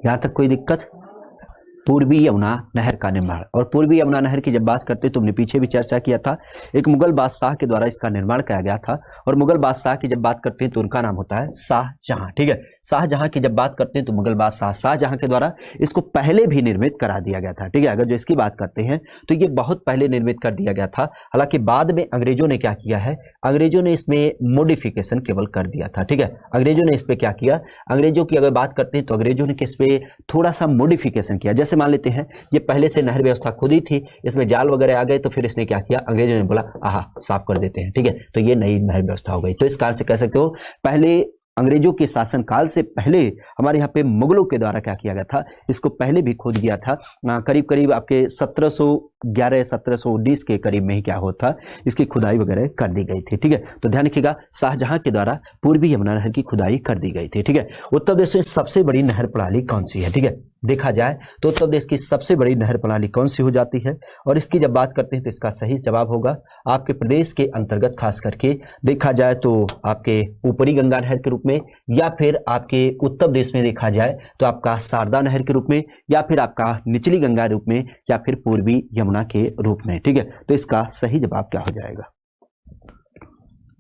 यहां तक कोई दिक्कत? पूर्वी यमुना नहर का निर्माण, और पूर्वी यमुना नहर की जब बात करते हैं, तुमने पीछे भी चर्चा किया था, एक मुगल बादशाह के द्वारा इसका निर्माण किया गया था। और मुगल बादशाह की जब बात करते हैं तो उनका नाम होता है शाहजहां। ठीक है, शाहजहां की जब बात करते हैं तो मुगल बादशाह शाहजहां के द्वारा इसको पहले भी निर्मित करा दिया गया था। ठीक है, अगर जो इसकी बात करते हैं तो ये बहुत पहले निर्मित कर दिया गया था। हालांकि बाद में अंग्रेजों ने क्या किया है, अंग्रेजों ने इसमें मॉडिफिकेशन केवल कर दिया था। ठीक है, अंग्रेजों ने इस पे क्या किया, अंग्रेजों की अगर बात करते हैं तो अंग्रेजों ने किस पे थोड़ा सा मॉडिफिकेशन किया। जैसे मान लेते हैं ये पहले से नहर व्यवस्था खुद ही थी, इसमें जाल वगैरह आ गए, तो फिर इसने क्या किया, अंग्रेजों ने बोला आहा साफ कर देते हैं। ठीक है, तो ये नई नहर व्यवस्था हो गई। तो इस कारण से कह सकते हो पहले अंग्रेजों के शासनकाल से पहले हमारे यहाँ पे मुगलों के द्वारा क्या किया गया था, इसको पहले भी खोद गया था। करीब करीब आपके 1711 1719 के करीब में ही क्या होता, इसकी खुदाई वगैरह कर दी गई थी। ठीक है, तो ध्यान रखिएगा शाहजहां के द्वारा पूर्वी यमुना नहर की खुदाई कर दी गई थी। ठीक है, उत्तर प्रदेश में सबसे बड़ी नहर प्रणाली कौन सी है? ठीक है, देखा जाए तो उत्तर प्रदेश की सबसे बड़ी नहर प्रणाली कौन सी हो जाती है, और इसकी जब बात करते हैं तो इसका सही जवाब होगा आपके प्रदेश के अंतर्गत, खास करके देखा जाए तो आपके ऊपरी गंगा नहर के रूप में, या फिर आपके उत्तर प्रदेश में देखा जाए तो आपका शारदा नहर के रूप में, या फिर आपका निचली गंगा रूप में, या फिर पूर्वी यमुना के रूप में। ठीक है, तो इसका सही जवाब क्या हो जाएगा?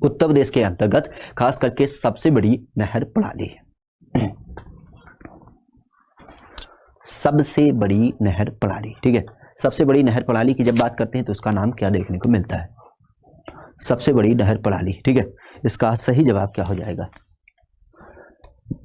उत्तर प्रदेश के अंतर्गत खास करके सबसे बड़ी नहर प्रणाली है, सबसे बड़ी नहर प्रणाली। ठीक है, सबसे बड़ी नहर प्रणाली की जब बात करते हैं तो उसका नाम क्या देखने को मिलता है? सबसे बड़ी नहर प्रणाली। ठीक है, इसका सही जवाब क्या हो जाएगा?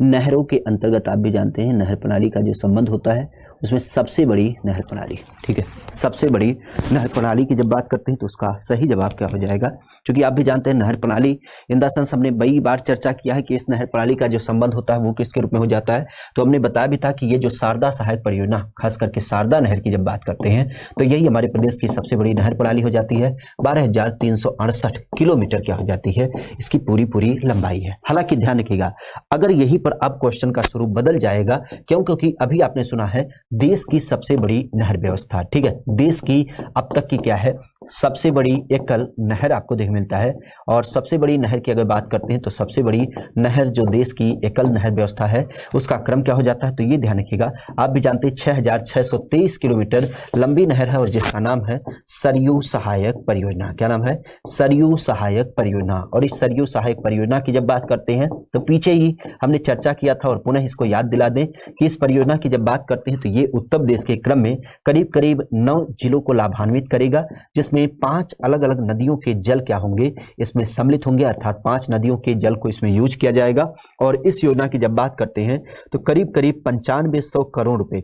नहरों के अंतर्गत आप भी जानते हैं नहर प्रणाली का जो संबंध होता है उसमें सबसे बड़ी नहर प्रणाली। ठीक है, सबसे बड़ी नहर प्रणाली की जब बात करते हैं तो उसका सही जवाब क्या हो जाएगा? क्योंकि आप भी जानते हैं नहर प्रणाली इन द सेंस हमने कई बार चर्चा किया है कि इस नहर प्रणाली का जो संबंध होता है वो किसके रूप में हो जाता है। तो हमने बताया भी था कि ये जो शारदा सहायक परियोजना, खास करके शारदा नहर की जब बात करते हैं तो यही हमारे प्रदेश की सबसे बड़ी नहर प्रणाली हो जाती है। 12,368 किलोमीटर क्या हो जाती है, इसकी पूरी लंबाई है। हालांकि ध्यान रखिएगा, अगर यही पर अब क्वेश्चन का स्वरूप बदल जाएगा, क्यों? क्योंकि अभी आपने सुना है देश की सबसे बड़ी नहर व्यवस्था। ठीक है, देश की अब तक की क्या है, सबसे बड़ी एकल नहर आपको देखने मिलता है। और सबसे बड़ी नहर की अगर बात करते हैं तो सबसे बड़ी नहर जो देश की एकल नहर व्यवस्था है उसका क्रम क्या हो जाता है, तो ये ध्यान रखिएगा। आप भी जानते हैं 6,623 किलोमीटर लंबी नहर है और जिसका नाम है सरयू सहायक परियोजना। क्या नाम है? सरयू सहायक परियोजना। और इस सरयू सहायक परियोजना की जब बात करते हैं तो पीछे ही हमने चर्चा किया था और पुनः इसको याद दिला दें कि इस परियोजना की जब बात करते हैं तो ये उत्तर प्रदेश के क्रम में करीब करीब 9 जिलों को लाभान्वित करेगा, जिसमें 5 अलग अलग नदियों के जल क्या होंगे, इसमें सम्मिलित होंगे, अर्थात 5 नदियों के जल को इसमें यूज किया जाएगा। और इस योजना की जब बात करते हैं तो करीब करीब 9500 करोड़ रुपए,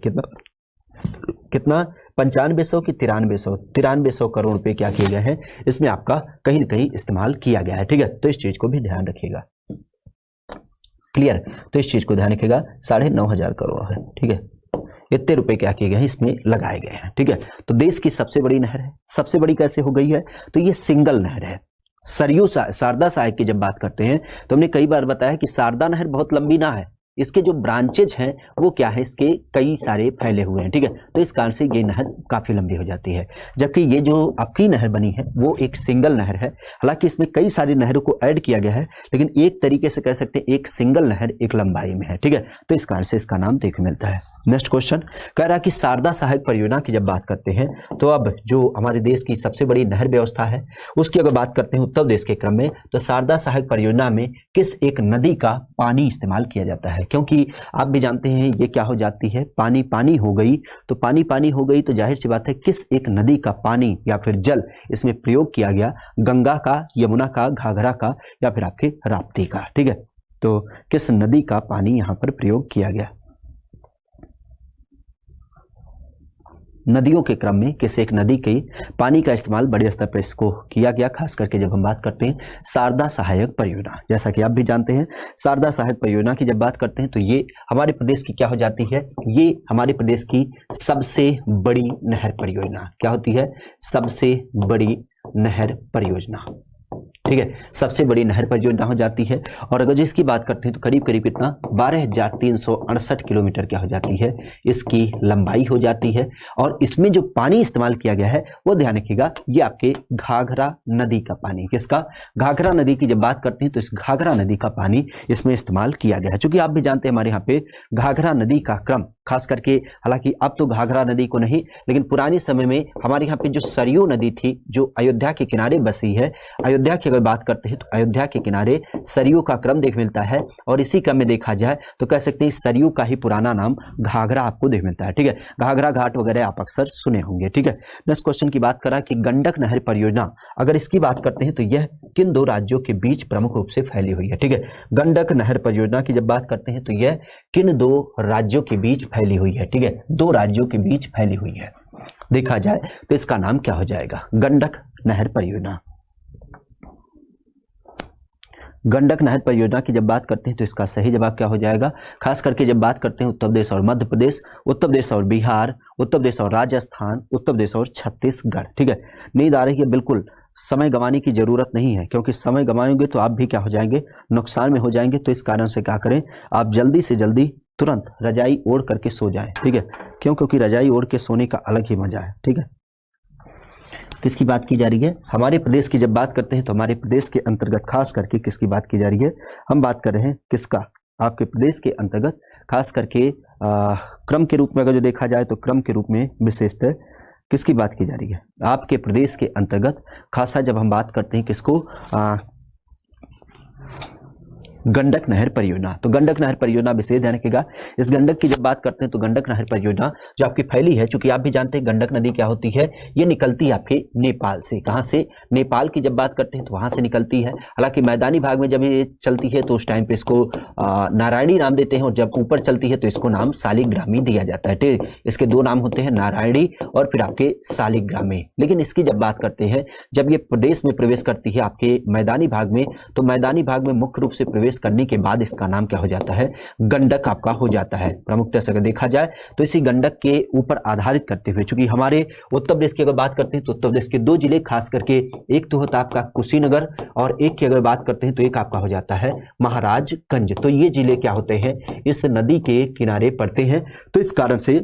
कितना 9500 की 9300 करोड़ रुपए क्या किए गए हैं, इसमें आपका कहीं न कहीं इस्तेमाल किया गया है। ठीक है, तो इस चीज को भी ध्यान रखिएगा। क्लियर? तो इस चीज को ध्यान रखिएगा, 9,500 करोड़ है। ठीक है, इतने रुपए क्या किए गए हैं, इसमें लगाए गए हैं। ठीक है, तो देश की सबसे बड़ी नहर है। सबसे बड़ी कैसे हो गई है, तो ये सिंगल नहर है। सरयू शारदा सहायक की जब बात करते हैं तो हमने कई बार बताया कि शारदा नहर बहुत लंबी ना है, इसके जो ब्रांचेज हैं वो क्या है, इसके कई सारे फैले हुए हैं। ठीक है, तो इस कारण से ये नहर काफी लंबी हो जाती है। जबकि ये जो आपकी नहर बनी है वो एक सिंगल नहर है। हालांकि इसमें कई सारी नहरों को ऐड किया गया है, लेकिन एक तरीके से कह सकते हैं एक सिंगल नहर एक लंबाई में है। ठीक है, तो इस कारण से इसका नाम देखने मिलता है। नेक्स्ट क्वेश्चन कह रहा है कि शारदा सहायक परियोजना की जब बात करते हैं तो अब जो हमारे देश की सबसे बड़ी नहर व्यवस्था है उसकी अगर बात करते हैं उत्तर प्रदेश के क्रम में, तो शारदा सहायक परियोजना में किस एक नदी का पानी इस्तेमाल किया जाता है? क्योंकि आप भी जानते हैं ये क्या हो जाती है, पानी हो गई, तो पानी हो गई तो जाहिर सी बात है किस एक नदी का पानी या फिर जल इसमें प्रयोग किया गया, गंगा का, यमुना का, घाघरा का, या फिर आपके राप्ती का। ठीक है, तो किस नदी का पानी यहाँ पर प्रयोग किया गया? नदियों के क्रम में किसी एक नदी के पानी का इस्तेमाल बड़े स्तर पर इसको किया गया, खास करके जब हम बात करते हैं शारदा सहायक परियोजना। जैसा कि आप भी जानते हैं, शारदा सहायक परियोजना की जब बात करते हैं तो ये हमारे प्रदेश की क्या हो जाती है, ये हमारे प्रदेश की सबसे बड़ी नहर परियोजना क्या होती है, सबसे बड़ी नहर परियोजना। ठीक है, सबसे बड़ी नहर परियोजना हो जाती है। और अगर इसकी बात करते हैं तो करीब करीब इतना 12,368 किलोमीटर क्या हो जाती है, इसकी लंबाई हो जाती है। और इसमें जो पानी इस्तेमाल किया गया है वो ध्यान रखिएगा, ये आपके घाघरा नदी का पानी, किसका, घाघरा नदी की जब बात करते हैं तो इस घाघरा नदी का पानी इसमें इस्तेमाल किया गया है। चूंकि आप भी जानते हैं हमारे यहाँ पे घाघरा नदी का क्रम खास करके, हालांकि अब तो घाघरा नदी को नहीं, लेकिन पुराने समय में हमारे यहाँ पे जो सरयू नदी थी जो अयोध्या के किनारे बसी है, अयोध्या की अगर बात करते हैं तो अयोध्या के किनारे सरयू का क्रम देख मिलता है। और इसी क्रम में देखा जाए तो कह सकते हैं सरयू का ही पुराना नाम घाघरा आपको देख मिलता है। ठीक है, घाघरा घाट वगैरह आप अक्सर सुने होंगे। ठीक है, नेक्स्ट क्वेश्चन की बात करा कि गंडक नहर परियोजना, अगर इसकी बात करते हैं तो यह किन दो राज्यों के बीच प्रमुख रूप से फैली हुई है। ठीक है, गंडक नहर परियोजना की जब बात करते हैं तो यह किन दो राज्यों के बीच फैली हुई है। ठीक है, दो राज्यों के बीच फैली हुई है। देखा जाए तो इसका नाम क्या हो जाएगा, गंडक नहर परियोजना। गंडक नहर परियोजना की जब बात करते हैं तो इसका सही जवाब क्या हो जाएगा, खास करके जब बात करते हैं उत्तर प्रदेश और मध्य प्रदेश, उत्तर प्रदेश और बिहार, उत्तर प्रदेश और राजस्थान, उत्तर प्रदेश और छत्तीसगढ़। ठीक है, नींद आ रही है, बिल्कुल समय गंवाने की जरूरत नहीं है, क्योंकि समय गंवाएंगे तो आप भी क्या हो जाएंगे, नुकसान में हो जाएंगे। तो इस कारण से क्या करें, आप जल्दी से जल्दी तुरंत रजाई ओढ़ करके सो जाएं। ठीक है, क्योंकि रजाई ओढ़ के सोने का अलग ही मजा है। ठीक है, किसकी बात की जा रही है, हमारे प्रदेश की जब बात करते हैं तो हमारे प्रदेश के अंतर्गत खास करके किसकी बात की जा रही है, हम बात कर रहे हैं किसका, आपके प्रदेश के अंतर्गत खास करके क्रम के रूप में अगर जो देखा जाए तो क्रम के रूप में विशेषतः किसकी बात की जा रही है, आपके प्रदेश के अंतर्गत खासा जब हम बात करते हैं किसको, गंडक नहर परियोजना। तो गंडक नहर परियोजना विशेष ध्यान रखिएगा। इस गंडक की जब बात करते हैं तो गंडक नहर परियोजना जो आपकी फैली है, चूंकि आप भी जानते हैं गंडक नदी क्या होती है, ये निकलती है आपके नेपाल से। कहां से, नेपाल की जब बात करते हैं तो वहां से निकलती है। हालांकि मैदानी भाग में जब ये चलती है तो उस टाइम पे इसको नारायणी नाम देते हैं, और जब ऊपर चलती है तो इसको नाम शालिग्रामी दिया जाता है। ठीक, इसके दो नाम होते हैं, नारायणी और फिर आपके शालिग्रामी। लेकिन इसकी जब बात करते हैं, जब ये प्रदेश में प्रवेश करती है आपके मैदानी भाग में, तो मैदानी भाग में मुख्य रूप से प्रवेश करने के बाद इसका नाम क्या हो जाता है, गंडक आपका हो जाता है। प्रमुखता से अगर देखा जाए तो इसी गंडक के ऊपर आधारित करते हुए, चूंकि हमारे उत्तर प्रदेश की अगर बात करते हैं तो उत्तर प्रदेश के दो जिले खास करके, एक तो होता है आपका कुशीनगर और एक की अगर बात करते हैं तो एक आपका हो जाता है महाराजगंज। तो ये जिले क्या होते हैं, इस नदी के किनारे पड़ते हैं। तो इस कारण से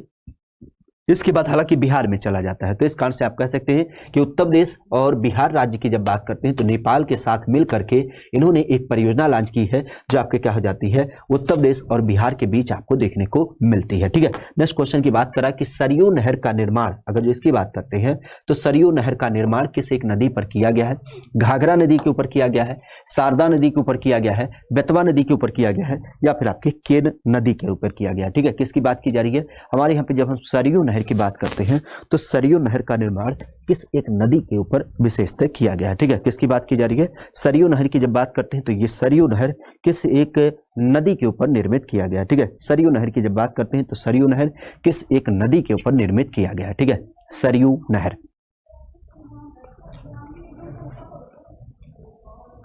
इसके बाद हालांकि बिहार में चला जाता है। तो इस कारण से आप कह सकते हैं कि उत्तर प्रदेश और बिहार राज्य की जब बात करते हैं तो नेपाल के साथ मिल करके इन्होंने एक परियोजना लॉन्च की है जो आपके क्या हो जाती है, उत्तर प्रदेश और बिहार के बीच आपको देखने को मिलती है। ठीक है, नेक्स्ट क्वेश्चन की बात करा कि सरयू नहर का निर्माण, अगर जो इसकी बात करते हैं तो सरयू नहर का निर्माण किस एक नदी पर किया गया है, घाघरा नदी के ऊपर किया गया है, शारदा नदी के ऊपर किया गया है, बेतवा नदी के ऊपर किया गया है, या फिर आपके केन नदी के ऊपर किया गया है। ठीक है, किसकी बात की जा रही है, हमारे यहाँ पे जब हम सरयू नहर की बात करते हैं तो सरयू नहर का निर्माण किस एक नदी के ऊपर विशेषतः किया गया है। ठीक है, किसकी बात की जा रही है, सरयू नहर की जब बात करते हैं तो ये सरयू नहर किस एक नदी के ऊपर निर्मित किया गया है। ठीक है, सरयू नहर की जब बात करते हैं तो सरयू नहर किस एक नदी के ऊपर निर्मित किया गया है। ठीक है, सरयू नहर,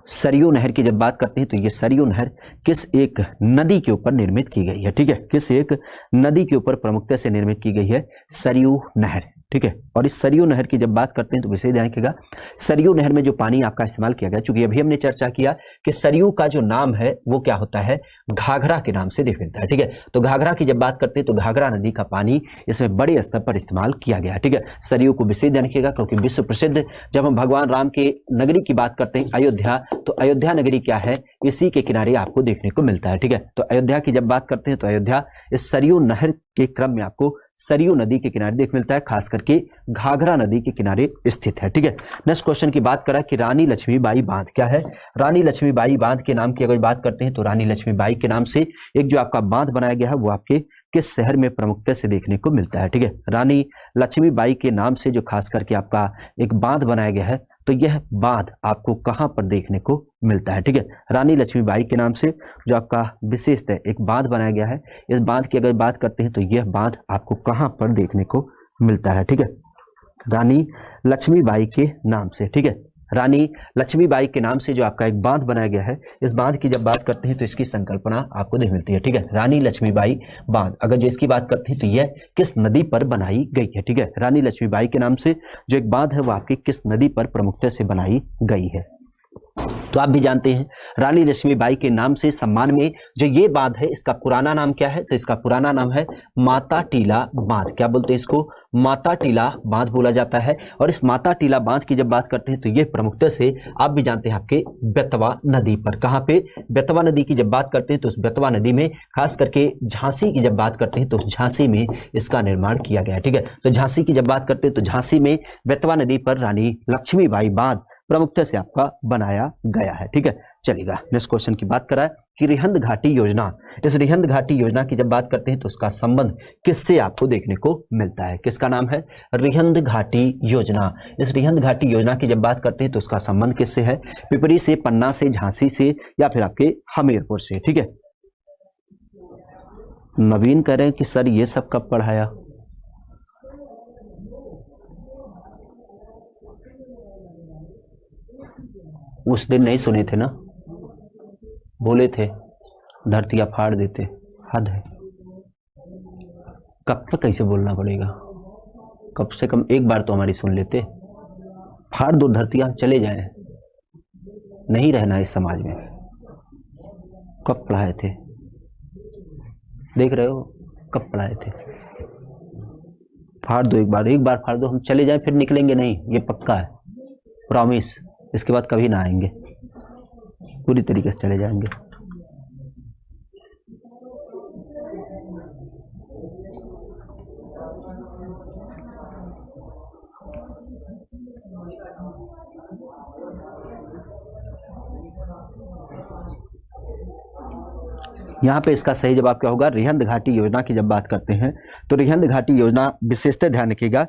सरयू नहर की जब बात करते हैं तो ये सरयू नहर किस एक नदी के ऊपर निर्मित की गई है। ठीक है, किस एक नदी के ऊपर प्रमुखता से निर्मित की गई है, सरयू नहर। ठीक है, और इस सरयू नहर की जब बात करते हैं तो विशेष ध्यान रखिएगा, सरयू नहर में जो पानी आपका इस्तेमाल किया गया, चूंकि अभी हमने चर्चा किया कि सरयू का जो नाम है वो क्या होता है, घाघरा के नाम से देख मिलता है। ठीक है, तो घाघरा की जब बात करते हैं तो घाघरा नदी का पानी इसमें बड़े स्तर पर इस्तेमाल किया गया है। ठीक है, सरयू को विशेष ध्यान रखिएगा, क्योंकि विश्व प्रसिद्ध जब हम भगवान राम के नगरी की बात करते हैं अयोध्या, तो अयोध्या नगरी क्या है, इसी के किनारे आपको देखने को मिलता है। ठीक है, तो अयोध्या की जब बात करते हैं तो अयोध्या इस सरयू नहर के क्रम में आपको सरयू नदी के किनारे देख मिलता है, खास करके घाघरा नदी के किनारे स्थित है। ठीक है, नेक्स्ट क्वेश्चन की बात करा कि रानी लक्ष्मीबाई बांध क्या है, रानी लक्ष्मीबाई बांध के नाम की अगर बात करते हैं तो रानी लक्ष्मीबाई के नाम से एक जो आपका बांध बनाया गया है वो आपके किस शहर में प्रमुखता से देखने को मिलता है। ठीक है, रानी लक्ष्मीबाई के नाम से जो खास करके आपका एक बांध बनाया गया है, तो यह बांध आपको कहां पर देखने को मिलता है। ठीक है, रानी लक्ष्मीबाई के नाम से जो आपका विशेषतः एक बांध बनाया गया है, इस बांध की अगर बात करते हैं तो यह बांध आपको कहां पर देखने को मिलता है। ठीक है, रानी लक्ष्मीबाई के नाम से। ठीक है, रानी लक्ष्मीबाई के नाम से जो आपका एक बांध बनाया गया है, इस बांध की जब बात करते हैं तो इसकी संकल्पना आपको देख मिलती है। ठीक है, रानी लक्ष्मीबाई बांध, अगर जो इसकी बात करते हैं तो यह किस नदी पर बनाई गई है। ठीक है, रानी लक्ष्मीबाई के नाम से जो एक बांध है वो आपकी किस नदी पर प्रमुखता से बनाई गई है। तो आप भी जानते हैं रानी लक्ष्मीबाई के नाम से सम्मान में जो ये बांध है, इसका पुराना नाम क्या है? तो इसका पुराना नाम है माता टीला बांध। क्या बोलते हैं इसको? माता टीला बांध बोला जाता है। और इस माता टीला बांध की जब बात करते हैं तो ये प्रमुखता से आप भी जानते हैं आपके बेतवा नदी पर। कहां पे? बेतवा नदी की जब बात करते हैं तो उस बेतवा नदी में, खास करके झांसी की जब बात करते हैं तो झांसी में इसका निर्माण किया गया है। ठीक है, तो झांसी की जब बात करते हैं तो झांसी में बेतवा नदी पर रानी लक्ष्मीबाई बांध प्रमुखता से आपका बनाया गया है। ठीक है, चलिएगा नेक्स्ट क्वेश्चन की बात करा कि रिहंद घाटी योजना। इस रिहंद घाटी योजना की जब बात करते हैं तो उसका संबंध किससे आपको देखने को मिलता है? किसका नाम है? रिहंद घाटी योजना। इस रिहंद घाटी योजना की जब बात करते हैं तो उसका संबंध किससे है? पिपरी से, पन्ना से, झांसी से, या फिर आपके हमीरपुर से। ठीक है, नवीन कह रहे हैं कि सर ये सब कब पढ़ाया? उस दिन नहीं सुने थे ना, बोले थे धरतियां फाड़ देते। हद है, कब तक कैसे बोलना पड़ेगा? कम से कम एक बार तो हमारी सुन लेते। फाड़ दो धरतियां, चले जाए, नहीं रहना इस समाज में। कब पढ़ाए थे? देख रहे हो, कब पढ़ाए थे? फाड़ दो, एक बार फाड़ दो, हम चले जाए, फिर निकलेंगे नहीं, ये पक्का है, प्रॉमिस। इसके बाद कभी ना आएंगे, पूरी तरीके से चले जाएंगे। यहाँ पे इसका सही जवाब क्या होगा? रिहंद घाटी योजना की जब बात करते हैं तो रिहंद घाटी योजना, विशेषतः ध्यान रखिएगा,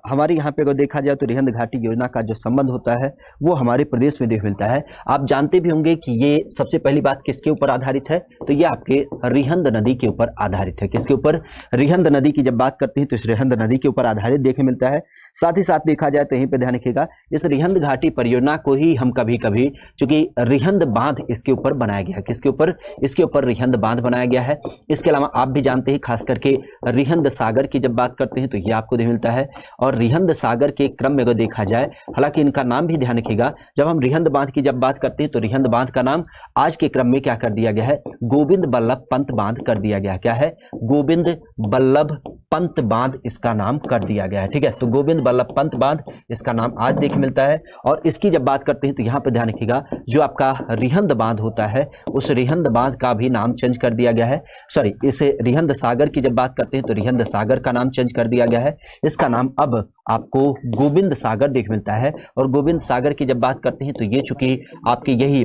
हमारे यहाँ पे अगर देखा जाए तो रिहंद घाटी योजना का जो संबंध होता है वो हमारे प्रदेश में देख मिलता है। आप जानते भी होंगे कि ये सबसे पहली बात किसके ऊपर आधारित है? तो ये आपके रिहंद नदी के ऊपर आधारित है। किसके ऊपर? रिहंद नदी की जब बात करते हैं तो इस रिहंद नदी के ऊपर आधारित देखने मिलता है। साथ ही साथ देखा जाए तो यहीं पे ध्यान रखिएगा, इस रिहंद घाटी परियोजना को ही हम कभी कभी, चूंकि रिहंद बांध इसके ऊपर बनाया गया है। किसके ऊपर? इसके ऊपर रिहंद बांध बनाया गया है। इसके अलावा आप भी जानते हैं खास करके रिहंद सागर की जब बात करते हैं तो ये आपको देख मिलता है। और रिहंद सागर के क्रम में अगर देखा जाए, हालांकि इनका नाम भी ध्यान रखिएगा, जब हम रिहंद बांध की जब बात करते हैं तो रिहंद बांध का नाम आज के क्रम में क्या कर दिया गया है? गोविंद बल्लभ पंत बांध कर दिया गया। क्या है? गोविंद बल्लभ पंत बांध इसका नाम कर दिया गया है। ठीक है, तो गोविंद बल्लभ पंत बांध इसका नाम आज देख मिलता है। और इसकी जब बात करते हैं तो यहां पर ध्यान रखिएगा, जो आपका रिहंद बांध होता है उस रिहंद बांध का भी नाम चेंज कर दिया गया है। सॉरी, इसे रिहंद सागर की जब बात करते हैं तो रिहंद सागर का नाम चेंज कर दिया गया है। इसका नाम अब आपको गोविंद सागर देख मिलता है। और गोविंद सागर की जब बात करते हैं तो ये चूंकि आपके यही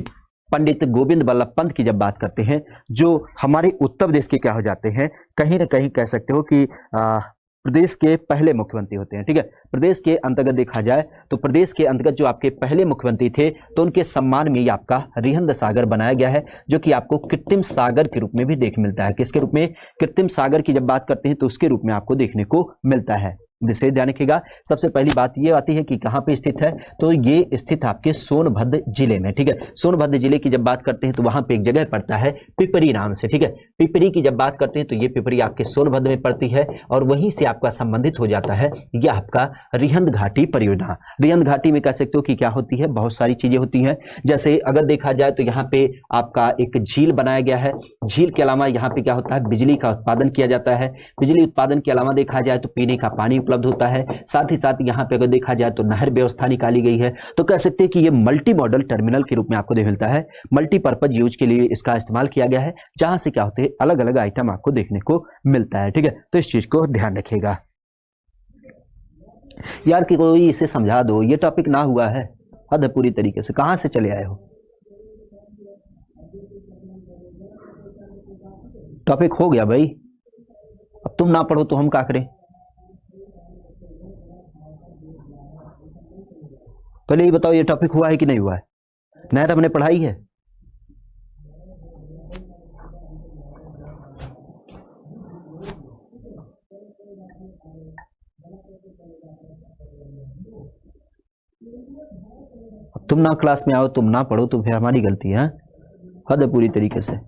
पंडित गोविंद बल्लभ पंत की जब बात करते हैं, जो हमारे उत्तर प्रदेश के क्या हो जाते हैं, कहीं ना कहीं कह सकते हो कि प्रदेश के पहले मुख्यमंत्री होते हैं। ठीक है, प्रदेश के अंतर्गत देखा जाए तो प्रदेश के अंतर्गत जो आपके पहले मुख्यमंत्री थे तो उनके सम्मान में ये आपका रिहंद सागर बनाया गया है, जो कि आपको कृत्रिम सागर के रूप में भी देख मिलता है। किसके रूप में? कृत्रिम सागर की जब बात करते हैं तो उसके रूप में आपको देखने को मिलता है। विशेष ध्यान रखिएगा, सबसे पहली बात ये आती है कि कहां पे स्थित है, तो ये स्थित आपके सोनभद्र जिले में। ठीक है, सोनभद्र जिले की जब बात करते हैं तो वहां पे एक जगह पड़ता है पिपरी नाम से। ठीक है, पिपरी की जब बात करते हैं तो ये पिपरी आपके सोनभद्र में पड़ती है और वहीं से आपका संबंधित हो जाता है यह आपका रिहंद घाटी परियोजना। रिहंद घाटी में कह सकते हो कि क्या होती है, बहुत सारी चीजें होती हैं। जैसे अगर देखा जाए तो यहाँ पे आपका एक झील बनाया गया है। झील के अलावा यहाँ पे क्या होता है, बिजली का उत्पादन किया जाता है। बिजली उत्पादन के अलावा देखा जाए तो पीने का पानी उपलब्ध होता है। साथ ही साथ यहाँ पे अगर देखा जाए तो नहर व्यवस्था निकाली गई है। तो कह सकते हैं कि ये मल्टी मॉडल टर्मिनल के रूप में आपको देख मिलता है। मल्टीपर्पज यूज के लिए इसका इस्तेमाल किया गया है, जहां से क्या होते हैं, अलग अलग आइटम आपको देखने को मिलता है। ठीक है, तो इस चीज को ध्यान रखिएगा यार, कि कोई इसे समझा दो, ये टॉपिक ना हुआ है, हद है पूरी तरीके से। कहां से चले आए हो? टॉपिक हो गया भाई, अब तुम ना पढ़ो तो हम क्या करें? पहले ये बताओ, ये टॉपिक हुआ है कि नहीं हुआ है? नहर हमने पढ़ाई है? तुम ना क्लास में आओ, तुम ना पढ़ो तो फिर हमारी गलती है। हद है पूरी तरीके से।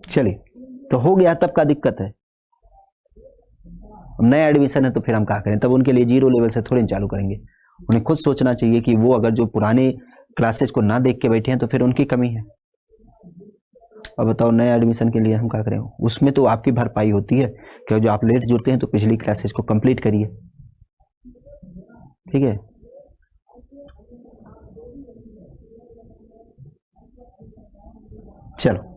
चलिए, तो हो गया, तब का दिक्कत है। नया एडमिशन है तो फिर हम क्या करें, तब उनके लिए जीरो लेवल से थोड़ी चालू करेंगे। उन्हें खुद सोचना चाहिए कि वो अगर जो पुराने क्लासेस को ना देख के बैठे हैं तो फिर उनकी कमी है। अब बताओ, नया एडमिशन के लिए हम क्या करें? उसमें तो आपकी भरपाई होती है कि जो आप लेट जुड़ते हैं तो पिछली क्लासेस को कंप्लीट करिए, ठीक है। चलो,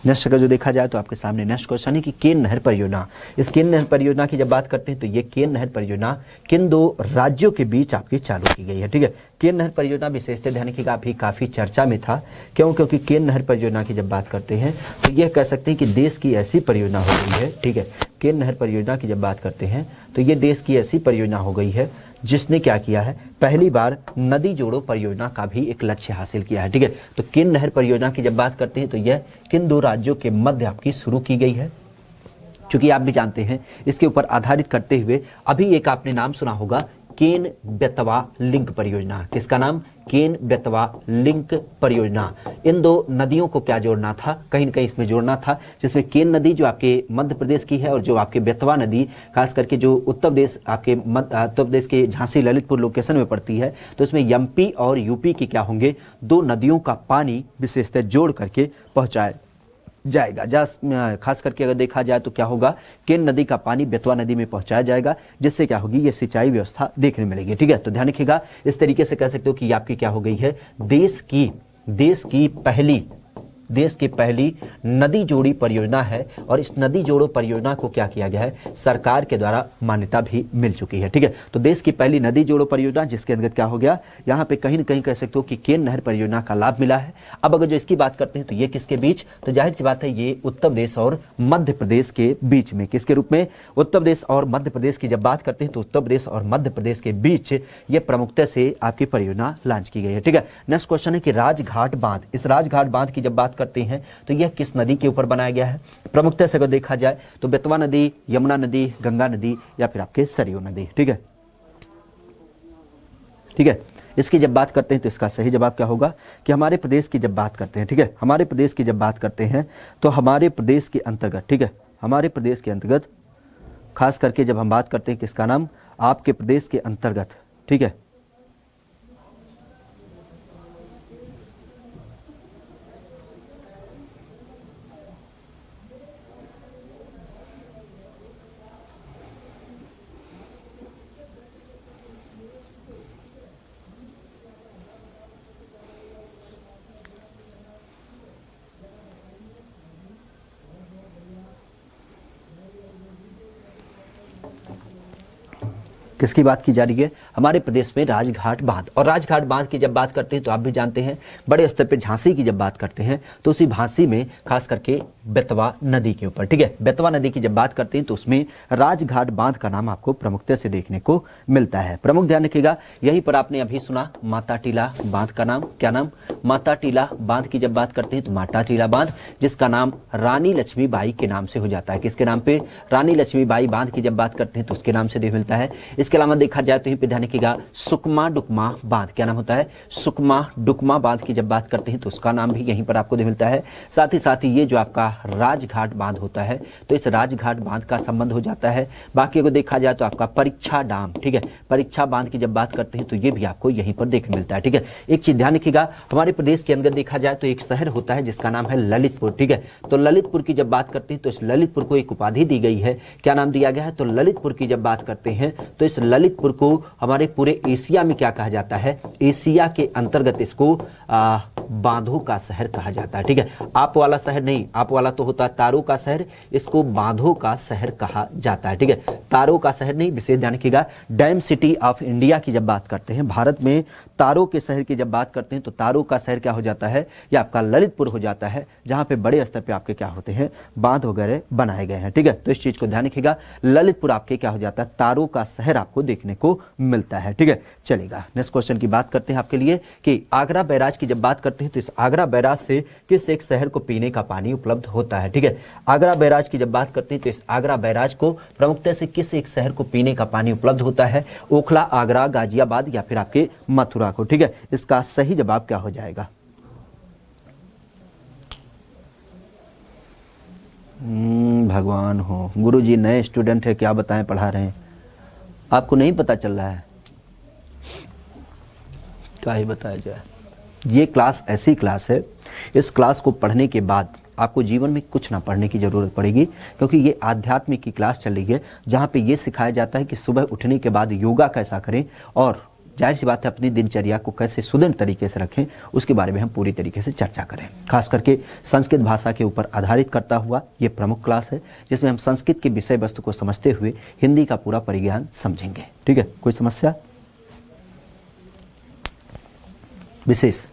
नेक्स्ट अगर जो देखा जाए तो आपके सामने नेक्स्ट क्वेश्चन है कि केन नहर परियोजना। इस केन नहर परियोजना की जब बात करते हैं तो ये केन नहर परियोजना किन दो राज्यों के बीच आपकी चालू की गई है, ठीक है। केन नहर परियोजना विशेषतः ध्यान की अभी काफी चर्चा में था, क्यों? क्योंकि केन नहर परियोजना की जब बात करते हैं तो यह कह सकते हैं कि देश की ऐसी परियोजना हो गई है, ठीक है। केन नहर परियोजना की जब बात करते हैं तो ये देश की ऐसी परियोजना हो गई है जिसने क्या किया है, पहली बार नदी जोड़ो परियोजना का भी एक लक्ष्य हासिल किया है, ठीक है। तो केन नहर परियोजना की जब बात करते हैं तो यह किन दो राज्यों के मध्य आपकी शुरू की गई है? क्योंकि आप भी जानते हैं इसके ऊपर आधारित करते हुए अभी एक आपने नाम सुना होगा, केन बेतवा लिंक परियोजना। किसका नाम? केन बेतवा लिंक परियोजना। इन दो नदियों को क्या जोड़ना था? कहीं न कहीं इसमें जोड़ना था, जिसमें केन नदी जो आपके मध्य प्रदेश की है और जो आपके बेतवा नदी खास करके जो उत्तर प्रदेश आपके उत्तर प्रदेश के झांसी ललितपुर लोकेशन में पड़ती है, तो इसमें एमपी और यूपी की क्या होंगे, दो नदियों का पानी विशेषतः जोड़ करके पहुंचाया जाएगा। खास करके अगर देखा जाए तो क्या होगा, केन नदी का पानी बेतवा नदी में पहुंचाया जाएगा, जिससे क्या होगी, ये सिंचाई व्यवस्था देखने मिलेगी, ठीक है। तो ध्यान रखिएगा, इस तरीके से कह सकते हो कि आपकी क्या हो गई है, देश की पहली नदी जोड़ी परियोजना है। और इस नदी जोड़ो परियोजना को क्या किया गया है, सरकार के द्वारा मान्यता भी मिल चुकी है, ठीक है। तो देश की पहली नदी जोड़ो परियोजना, जिसके अंतर्गत क्या हो गया, यहाँ पे कहीं न कहीं कह सकते हो कि केन नहर परियोजना का लाभ मिला है। अब अगर जो इसकी बात करते हैं तो ये किसके बीच, तो जाहिर सी बात है ये उत्तर प्रदेश और मध्य प्रदेश के बीच में। किसके रूप में? उत्तर प्रदेश और मध्य प्रदेश की जब बात करते हैं तो उत्तर प्रदेश और मध्य प्रदेश के बीच ये प्रमुखता से आपकी परियोजना लॉन्च की गई है, ठीक है। नेक्स्ट क्वेश्चन है कि राजघाट बांध। इस राजघाट बांध की जब बात करते हैं तो यह किस नदी के ऊपर बनाया गया है? प्रमुखता से अगर देखा जाए तो बेतवा नदी, यमुना नदी, गंगा नदी या फिर आपके सरयू नदी, ठीक है। ठीक है, इसकी जब बात करते हैं तो इसका सही जवाब क्या होगा कि हमारे प्रदेश की जब बात करते हैं, ठीक है, हमारे प्रदेश की जब बात करते हैं तो हमारे प्रदेश के अंतर्गत, ठीक है, हमारे प्रदेश के अंतर्गत खास करके जब हम बात करते हैं किसका नाम, आपके प्रदेश के अंतर्गत, ठीक है, किसकी बात की जा रही है, हमारे प्रदेश में राजघाट बांध। और राजघाट बांध की जब बात करते हैं तो आप भी जानते हैं बड़े स्तर पे झांसी की जब बात करते हैं तो उसी झांसी में खास करके बेतवा नदी के ऊपर, ठीक है, बेतवा नदी की जब बात करते हैं तो उसमें राजघाट बांध का नाम आपको प्रमुखता से देखने को मिलता है। प्रमुख ध्यान रखिएगा, यहीं पर आपने अभी सुना माता टीला बांध का नाम, क्या नाम, माता टीला बांध की जब बात करते हैं तो माता टीला बांध, जिसका नाम रानी लक्ष्मीबाई के नाम से हो जाता है। किसके नाम पे, रानी लक्ष्मीबाई बांध की जब बात करते हैं तो उसके नाम से देख मिलता है। इसके अलावा देखा जाए तो यहीं पे ध्यान रखिएगा सुकमा डुकमा बांध, क्या नाम होता है, सुकमा डुकमा बांध की जब बात करते हैं तो उसका नाम भी यहीं पर आपको मिलता है। साथ ही ये जो आपका राजघाट बांध होता है तो इस राजघाट बांध का संबंध हो जाता है। बाकी अगर देखा जाए तो आपका परीक्षा डाम, ठीक है, परीक्षा बांध की जब बात करते हैं तो ये भी आपको यहीं पर देखने मिलता है, ठीक है। एक चीज ध्यान रखिएगा, हमारे प्रदेश के अंदर देखा जाए तो एक शहर होता है जिसका नाम है ललितपुर, ठीक है। तो ललितपुर की जब बात करते हैं तो इस ललितपुर को एक उपाधि दी गई है, क्या नाम दिया गया है, तो ललितपुर की जब बात करते हैं तो इस इस ललितपुर को हमारे पूरे एशिया में क्या कहा जाता है, एशिया के अंतर्गत इसको बांधों का शहर कहा जाता है। ठीक है, आप वाला शहर नहीं, आप वाला तो होता है तारों का शहर, इसको बांधों का शहर कहा जाता है। ठीक है, तारों का शहर नहीं, विशेष ध्यान रखिएगा। डैम सिटी ऑफ इंडिया की जब बात करते हैं, भारत में तारों के शहर की जब बात करते हैं तो तारों का शहर क्या हो जाता है, या आपका ललितपुर हो जाता है, जहां पे बड़े स्तर पे आपके क्या होते हैं, बांध वगैरह बनाए गए हैं। ठीक है, तो इस चीज को ध्यान रखिएगा, ललितपुर आपके क्या हो जाता है, तारों का शहर आपको देखने को मिलता है। ठीक है, चलेगा नेक्स्ट क्वेश्चन की बात करते हैं आपके लिए कि आगरा बैराज की जब बात करते हैं तो इस आगरा बैराज से किस एक शहर को पीने का पानी उपलब्ध होता है। ठीक है, आगरा बैराज की जब बात करते हैं तो इस आगरा बैराज को प्रमुखता से किस एक शहर को पीने का पानी उपलब्ध होता है, ओखला, आगरा, गाजियाबाद या फिर आपके मथुरा को। ठीक है, इसका सही जवाब क्या हो जाएगा, भगवान हो, गुरुजी नए स्टूडेंट है, क्या बताएं, पढ़ा रहे हैं, आपको नहीं पता चल रहा है, क्या ही बताया जाए। ये क्लास ऐसी क्लास है, इस क्लास को पढ़ने के बाद आपको जीवन में कुछ ना पढ़ने की जरूरत पड़ेगी, क्योंकि ये आध्यात्मिक की क्लास चल रही है, जहाँ पे ये सिखाया जाता है कि सुबह उठने के बाद योगा कैसा करें और जाहिर सी बात है अपनी दिनचर्या को कैसे सुदृढ़ तरीके से रखें, उसके बारे में हम पूरी तरीके से चर्चा करें। खास करके संस्कृत भाषा के ऊपर आधारित करता हुआ ये प्रमुख क्लास है, जिसमें हम संस्कृत के विषय वस्तु को समझते हुए हिंदी का पूरा परिज्ञान समझेंगे। ठीक है, कोई समस्या विशेष।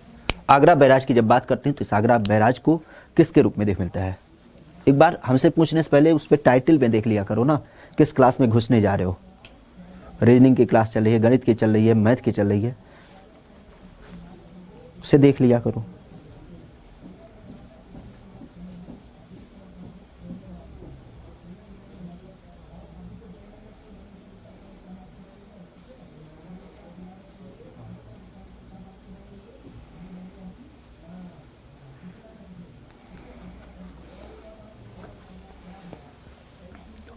आगरा बैराज की जब बात करते हैं तो इस आगरा बैराज को किसके रूप में देख मिलता है, एक बार हमसे पूछने से पहले उस पर टाइटल में देख लिया करो ना, किस क्लास में घुसने जा रहे हो। रीजनिंग की क्लास चल रही है, गणित की चल रही है, मैथ की चल रही है, उसे देख लिया करो।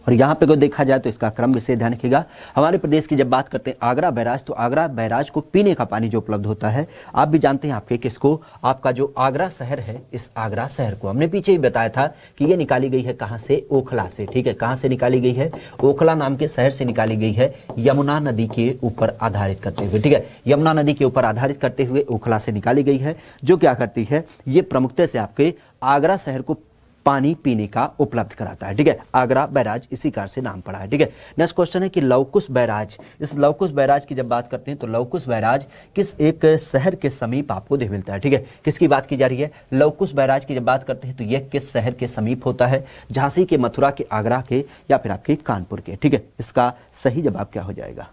और यहाँ पे को देखा जाए तो इसका क्रम विशेष ध्यान रखिएगा। हमारे प्रदेश की जब बात करते हैं आगरा बैराज, तो आगरा बैराज को पीने का पानी जो उपलब्ध होता है, आप भी जानते हैं आपके किसको, आपका जो आगरा शहर है, इस आगरा शहर को हमने पीछे ही बताया था कि ये निकाली गई है कहाँ से, ओखला से। ठीक है, कहाँ से निकाली गई है, ओखला नाम के शहर से निकाली गई है, यमुना नदी के ऊपर आधारित करते हुए। ठीक है, यमुना नदी के ऊपर आधारित करते हुए ओखला से निकाली गई है, जो क्या करती है, ये प्रमुखता से आपके आगरा शहर को पानी पीने का उपलब्ध कराता है। ठीक है, आगरा बैराज इसी कार से नाम पड़ा है। ठीक है, नेक्स्ट क्वेश्चन है कि लवकुश बैराज, इस लवकुश बैराज की जब बात करते हैं तो लवकुश बैराज किस एक शहर के समीप आपको देख मिलता है। ठीक है, किसकी बात की जा रही है, लवकुश बैराज की जब बात करते हैं तो यह किस शहर के समीप होता है, झांसी के, मथुरा के, आगरा के या फिर आपके कानपुर के। ठीक है, इसका सही जवाब क्या हो जाएगा,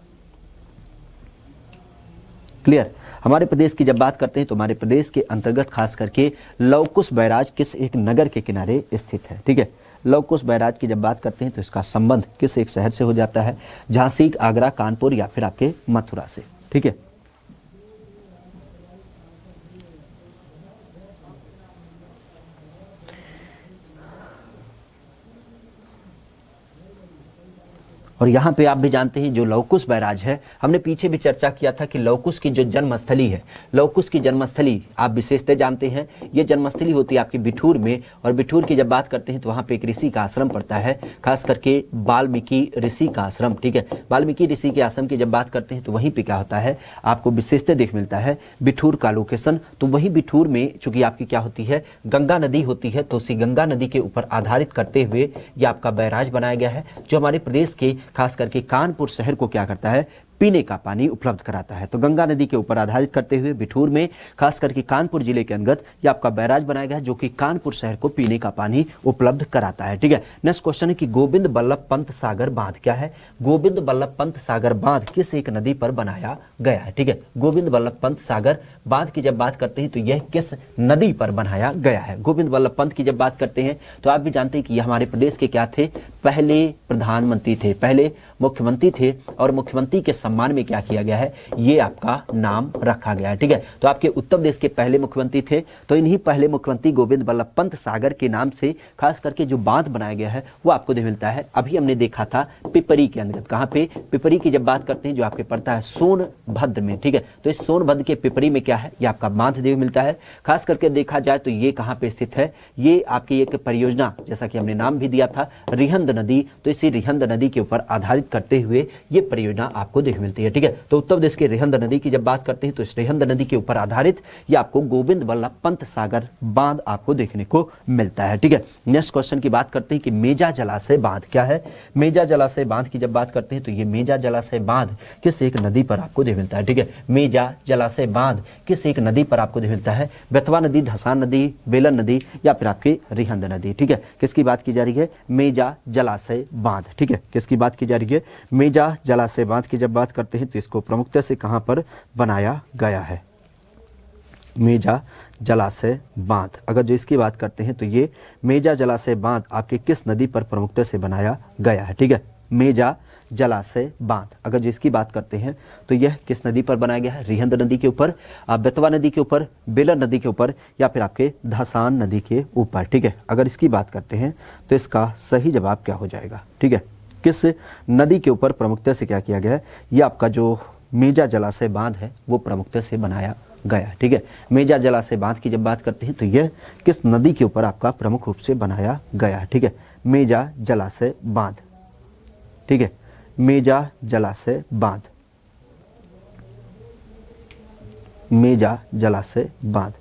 क्लियर। हमारे प्रदेश की जब बात करते हैं तो हमारे प्रदेश के अंतर्गत खास करके लवकुश बैराज किस एक नगर के किनारे स्थित है। ठीक है, लवकुश बैराज की जब बात करते हैं तो इसका संबंध किस एक शहर से हो जाता है, झांसी, आगरा, कानपुर या फिर आपके मथुरा से। ठीक है, और यहाँ पे आप भी जानते हैं जो लवकुश बैराज है, हमने पीछे भी चर्चा किया था कि लवकुश की जो जन्मस्थली है, लवकुश की जन्मस्थली आप विशेषतः जानते हैं, ये जन्मस्थली होती है आपकी बिठूर में। और बिठूर की जब बात करते हैं तो वहाँ पे एक ऋषि का आश्रम पड़ता है, खास करके वाल्मीकि ऋषि का आश्रम। ठीक है, वाल्मीकि ऋषि के आश्रम की जब बात करते हैं तो वहीं पे क्या होता है, आपको विशेषतः देख मिलता है बिठूर का लोकेशन। तो वही बिठूर में चूंकि आपकी क्या होती है, गंगा नदी होती है, तो उसी गंगा नदी के ऊपर आधारित करते हुए ये आपका बैराज बनाया गया है, जो हमारे प्रदेश के खास करके कानपुर शहर को क्या करता है, पीने का पानी उपलब्ध कराता है। तो गंगा नदी के ऊपर आधारित करते हुए बिठूर में खास करके कानपुर जिले के अंतर्गत ये आपका बैराज बनाया गया है, जो कि कानपुर शहर को पीने का पानी उपलब्ध कराता है। ठीक है, नेक्स्ट क्वेश्चन है कि गोविंद बल्लभ पंत सागर बांध क्या है, गोविंद बल्लभ पंत सागर बांध किस एक नदी पर बनाया गया है। ठीक है, गोविंद बल्लभ पंत सागर बांध की जब बात करते हैं तो यह किस नदी पर बनाया गया है। गोविंद बल्लभ पंत की जब बात करते हैं तो आप भी जानते हैं कि यह हमारे प्रदेश के क्या थे, पहले प्रधानमंत्री थे, पहले मुख्यमंत्री थे, और मुख्यमंत्री के सम्मान में क्या किया गया है, ये आपका नाम रखा गया है। ठीक है, तो आपके उत्तर प्रदेश के पहले मुख्यमंत्री थे, तो इन्हीं पहले मुख्यमंत्री गोविंद बल्लभ पंत सागर के नाम से खास करके जो बांध बनाया गया है वो आपको देख मिलता है। अभी हमने देखा था पिपरी के अंतर्गत, कहाँ पे, पिपरी की जब बात करते हैं जो आपके पड़ता है सोनभद्र में। ठीक है, तो इस सोनभद्र के पिपरी में क्या है, ये आपका बांध देख मिलता है। खास करके देखा जाए तो ये कहाँ पे स्थित है, ये आपकी एक परियोजना, जैसा कि हमने नाम भी दिया था, रिहंद नदी, तो इसी रिहंद नदी के ऊपर आधारित संचालित करते हुए ये परियोजना आपको देखने मिलती है। ठीक है, तो उत्तर प्रदेश के रिहंद नदी की जब बात करते हैं तो इस रिहंद नदी के ऊपर आधारित ये आपको गोविंद वल्लभ पंत सागर बांध आपको देखने को मिलता है। ठीक है, नेक्स्ट क्वेश्चन की बात करते हैं कि मेजा जलाशय बांध क्या है। मेजा जलाशय बांध की जब बात करते हैं तो ये मेजा जलाशय बांध किस एक नदी पर आपको देखने मिलता है। ठीक है, मेजा जलाशय बांध किस एक नदी पर आपको देखने मिलता है। बेतवा नदी, धसान नदी, बेलन नदी या फिर आपकी रिहंद नदी। ठीक है, किसकी बात की जा रही है, मेजा जलाशय बांध। ठीक है, किसकी बात की जा रही है, मेजा जलाशय बांध की जब बात करते हैं तो इसको प्रमुखता से कहां पर बनाया गया है, मेजा जलाशय बांध। अगर जो इसकी बात करते हैं तो ये मेजा जलाशय बांध आपके किस नदी पर प्रमुखता से बनाया गया है। ठीक है, मेजा जलाशय बांध अगर जो इसकी बात करते हैं तो यह किस नदी पर बनाया गया है, रिहंद नदी के ऊपर, बेतवा नदी के ऊपर, बेलन नदी के ऊपर या फिर आपके धसान नदी के ऊपर। ठीक है, अगर इसकी बात करते हैं तो इसका सही जवाब क्या हो जाएगा। ठीक है, किस नदी के ऊपर प्रमुखता से क्या किया गया है, ये आपका जो मेजा जलाशय बांध है वो प्रमुखता से बनाया गया। ठीक है, मेजा जलाशय बांध की जब बात करते हैं तो यह किस नदी के ऊपर आपका प्रमुख रूप से बनाया गया है। ठीक है, मेजा जलाशय बांध। ठीक है, मेजा जलाशय बांध, मेजा जलाशय बांध।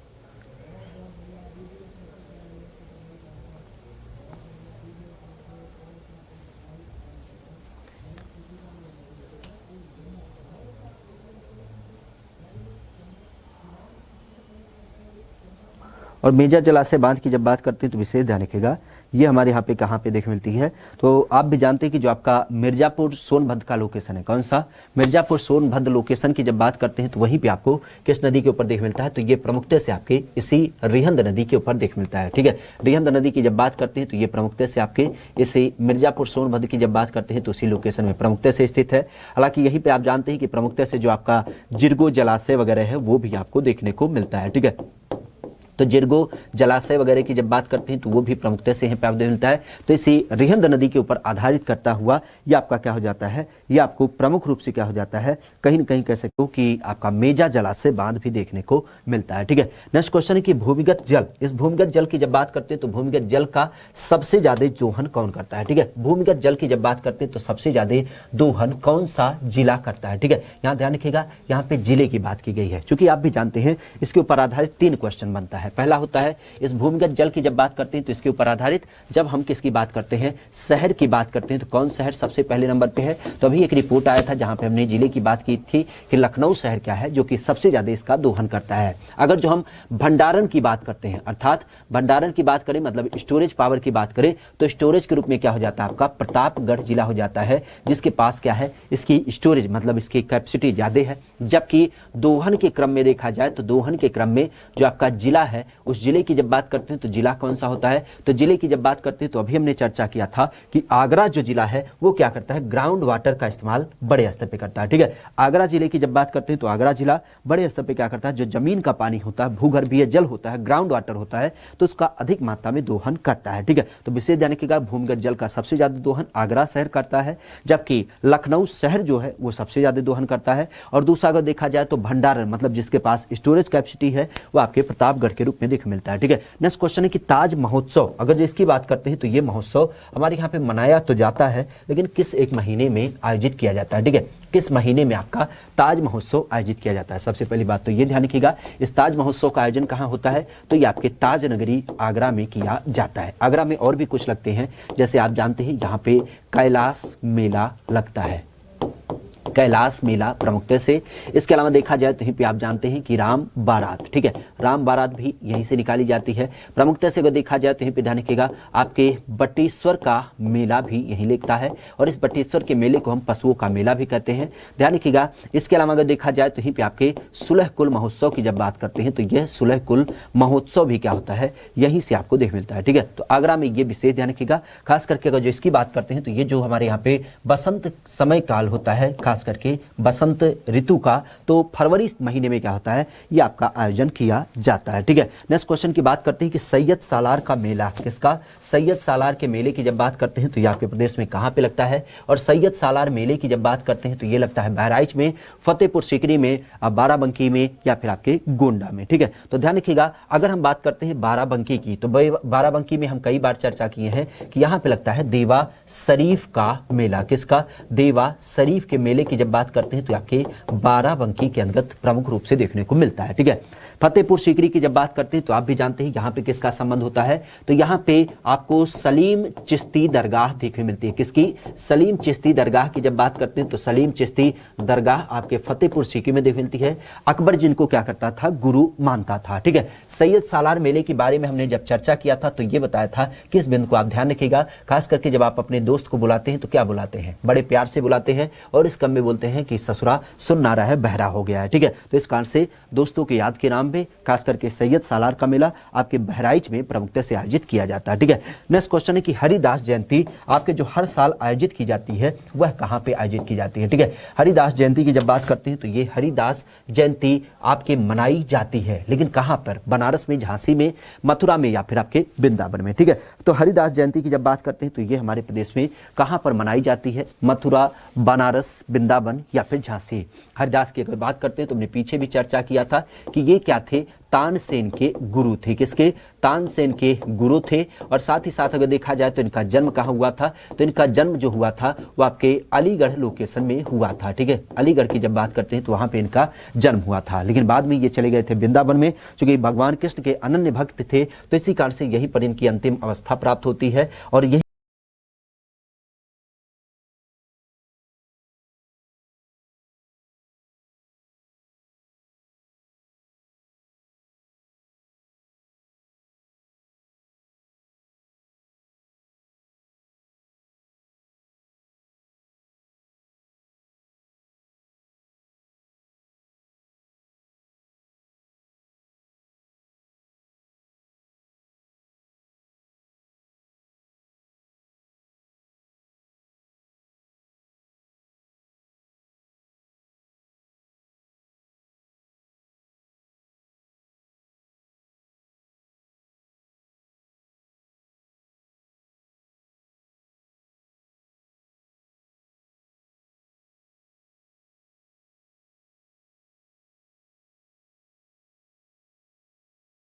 और मेजा जलाशय बांध की जब बात करते हैं तो विशेष ध्यान रखिएगा ये हमारे यहाँ पे कहाँ पे देखने मिलती है। तो आप भी जानते हैं कि जो आपका मिर्जापुर सोनभद्र का लोकेशन है, कौन सा, मिर्जापुर सोनभद्र लोकेशन की जब बात करते हैं तो वहीं पे आपको किस नदी के ऊपर देख मिलता है, तो ये प्रमुखता से आपके इसी रिहंद नदी के ऊपर देख मिलता है। ठीक है, रिहंद नदी की जब बात करते हैं तो ये प्रमुखता से आपके इसी मिर्जापुर सोनभद्र की जब बात करते हैं तो उसी लोकेशन में प्रमुखता से स्थित है। हालांकि यहीं पे आप जानते हैं कि प्रमुखता से जो आपका जिरगो जलाशय वगैरह है वो भी आपको देखने को मिलता है। ठीक है, तो जिरगो जलाशय वगैरह की जब बात करते हैं तो वो भी प्रमुखता से यहाँ पे आपको मिलता है। तो इसी रिहंद नदी के ऊपर आधारित करता हुआ ये आपका क्या हो जाता है, ये आपको प्रमुख रूप से क्या हो जाता है, कहीं न कहीं कह सकते हो कि आपका मेजा जलाशय बांध भी देखने को मिलता है। ठीक है, नेक्स्ट क्वेश्चन है कि भूमिगत जल, इस भूमिगत जल की जब बात करते हैं तो भूमिगत जल का सबसे ज्यादा दोहन कौन करता है। ठीक है, भूमिगत जल की जब बात करते हैं तो सबसे ज्यादा दोहन कौन सा जिला करता है। ठीक है, यहाँ ध्यान रखिएगा, यहाँ पे जिले की बात की गई है, चूंकि आप भी जानते हैं इसके ऊपर आधारित 3 क्वेश्चन बनता है। पहला होता है इस भूमिगत जल की जब बात करते हैं तो इसके ऊपर आधारित जब हम किसकी बात करते हैं, शहर की बात करते हैं तो कौन शहर सबसे पहले नंबर पे है। तो अभी एक रिपोर्ट आया था जहां पे हमने जिले की बात की थी कि लखनऊ शहर क्या है जो कि सबसे ज्यादा इसका दोहन करता है। अगर जो हम भंडारण की बात करते हैं, अर्थात भंडारण की बात करें मतलब स्टोरेज पावर की बात करें तो स्टोरेज के रूप में क्या हो जाता है आपका प्रतापगढ़ जिला हो जाता है, जिसके पास क्या है, इसकी स्टोरेज मतलब इसकी कैपेसिटी ज्यादा है। जबकि दोहन के क्रम में देखा जाए तो दोहन के क्रम में जो आपका जिला है उस जिले की जब बात करते हैं तो जिला कौन सा होता है, तो जिले की जब बात करते हैं तो अभी हमने चर्चा किया था कि आगरा जो जिला है वो क्या करता है, ग्राउंड वाटर का इस्तेमाल बड़े स्तर पे करता है। ठीक है, आगरा जिले की जब बात करते हैं तो आगरा जिला बड़े स्तर पे क्या करता है, जो जमीन का पानी होता है, भूगर्भीय जल होता है, ग्राउंड वाटर होता है, तो उसका अधिक मात्रा में दोहन करता है। ठीक है, तो विशेष ध्यान रखिएगा भूमिगत जल का सबसे ज्यादा दोहन आगरा शहर करता है, जबकि लखनऊ शहर जो है वो सबसे ज्यादा दोहन करता है। और दूसरा अगर देखा जाए तो भंडारण मतलब जिसके पास स्टोरेज कैपेसिटी है वो आपके प्रतापगढ़ के रूप में देख मिलता है। ठीक है, नेक्स्ट क्वेश्चन है कि ताज महोत्सव, अगर जो इसकी बात करते हैं तो ये महोत्सव हमारे यहाँ पे मनाया तो जाता है लेकिन किस एक महीने में आयोजित किया जाता है। ठीक है, किस महीने में आपका ताज महोत्सव आयोजित किया जाता है। सबसे पहली बात तो ये ध्यान रखिएगा इस ताज महोत्सव का आयोजन कहाँ होता है, तो ये आपके ताज नगरी आगरा में किया जाता है। आगरा में और भी कुछ लगते हैं, जैसे आप जानते हैं यहाँ पे कैलाश मेला लगता है, कैलाश मेला प्रमुखता से। इसके अलावा देखा जाए तो यहीं पे आप जानते हैं कि राम बारात, ठीक है, राम बारात भी यहीं से निकाली जाती है प्रमुखता से। अगर देखा जाए तो यहीं पे ध्यान रखिएगा आपके बटेश्वर का मेला भी यहीं लगता है और इस बटेश्वर के मेले को हम पशुओं का मेला भी कहते हैं, ध्यान रखिएगा। इसके अलावा अगर देखा जाए तो यहीं पे आपके सुलह कुल महोत्सव की जब बात करते हैं तो यह सुलह कुल महोत्सव भी क्या होता है, यहीं से आपको देख मिलता है। ठीक है, तो आगरा में ये विशेष ध्यान रखिएगा। खास करके अगर जो इसकी बात करते हैं तो ये जो हमारे यहाँ पे बसंत समय काल होता है, खास करके बसंत ऋतु का, तो फरवरी महीने में क्या होता है, ये आपका आयोजन किया जाता है। ठीक है, नेक्स्ट क्वेश्चन की बात करते हैं कि सैयद सालार का मेला, किसका, सैयद सालार के मेले की जब बात करते हैं तो ये आपके प्रदेश में कहां पे लगता है, और सैयद सालार मेले की जब बात करते हैं तो ये लगता है बहराइच में, फतेहपुर सीकरी में, बाराबंकी में, या फिर आपके गोंडा में। ठीक है, तो ध्यान रखिएगा, अगर हम बात करते हैं बाराबंकी की, तो बाराबंकी में हम कई बार चर्चा किए हैं कि यहां पे लगता है देवा शरीफ का मेला, किसका, देवा शरीफ के मेले की जब बात करते हैं तो आपके बाराबंकी के अंतर्गत प्रमुख रूप से देखने को मिलता है। ठीक है, फतेहपुर सीकरी की जब बात करते हैं तो आप भी जानते हैं यहां पे किसका संबंध होता है, तो यहां पे आपको सलीम चिश्ती दरगाह देखने मिलती है, किसकी, सलीम चिश्ती दरगाह की जब बात करते हैं तो सलीम चिश्ती दरगाह आपके फतेहपुर सीकरी में देखने मिलती है। अकबर जिनको क्या करता था, गुरु मानता था। ठीक है, सैयद सालार मेले के बारे में हमने जब चर्चा किया था तो ये बताया था कि इस बिंदु को आप ध्यान रखिएगा, खास करके जब आप अपने दोस्त को बुलाते हैं तो क्या बुलाते हैं, बड़े प्यार से बुलाते हैं, और इस क्रम में बोलते हैं कि ससुरा सुन ना रहा है, बहरा हो गया है। ठीक है, तो इस कारण से दोस्तों के याद के नाम पे खास करके सैयद सालार का मेला आपके बहराइच में प्रमुखता से आयोजित किया जाता है। ठीक है, नेक्स्ट क्वेश्चन है कि हरिदास जयंती आपके जो हर साल आयोजित की जाती है वह कहां पे आयोजित की जाती है। ठीक है, हरिदास जयंती की जब बात करते हैं तो ये हरिदास जयंती आपके मनाई जाती है, लेकिन कहां पर, बनारस में, झांसी में, मथुरा में, या फिर आपके वृंदावन में। ठीक है, तो हरिदास जयंती की जब बात करते हैं तो ये हमारे प्रदेश में कहां पर मनाई जाती है, मथुरा, बनारस, वृंदावन, या फिर झांसी। हरिदास की अगर बात करते हैं तो हमने पीछे भी चर्चा किया था कि ये क्या थे, तानसेन के गुरु थे, किसके, तानसेन के गुरु थे। और साथ ही साथ अगर देखा जाए तो इनका जन्म कहां हुआ था, तो इनका जन्म जो हुआ था वो आपके अलीगढ़ लोकेशन में हुआ था। ठीक है, अलीगढ़ की जब बात करते हैं तो वहां पे इनका जन्म हुआ था, लेकिन बाद में ये चले गए थे वृंदावन में, क्योंकि भगवान कृष्ण के अनन्य भक्त थे, तो इसी कारण से यहीं पर इनकी अंतिम अवस्था प्राप्त होती है। और यही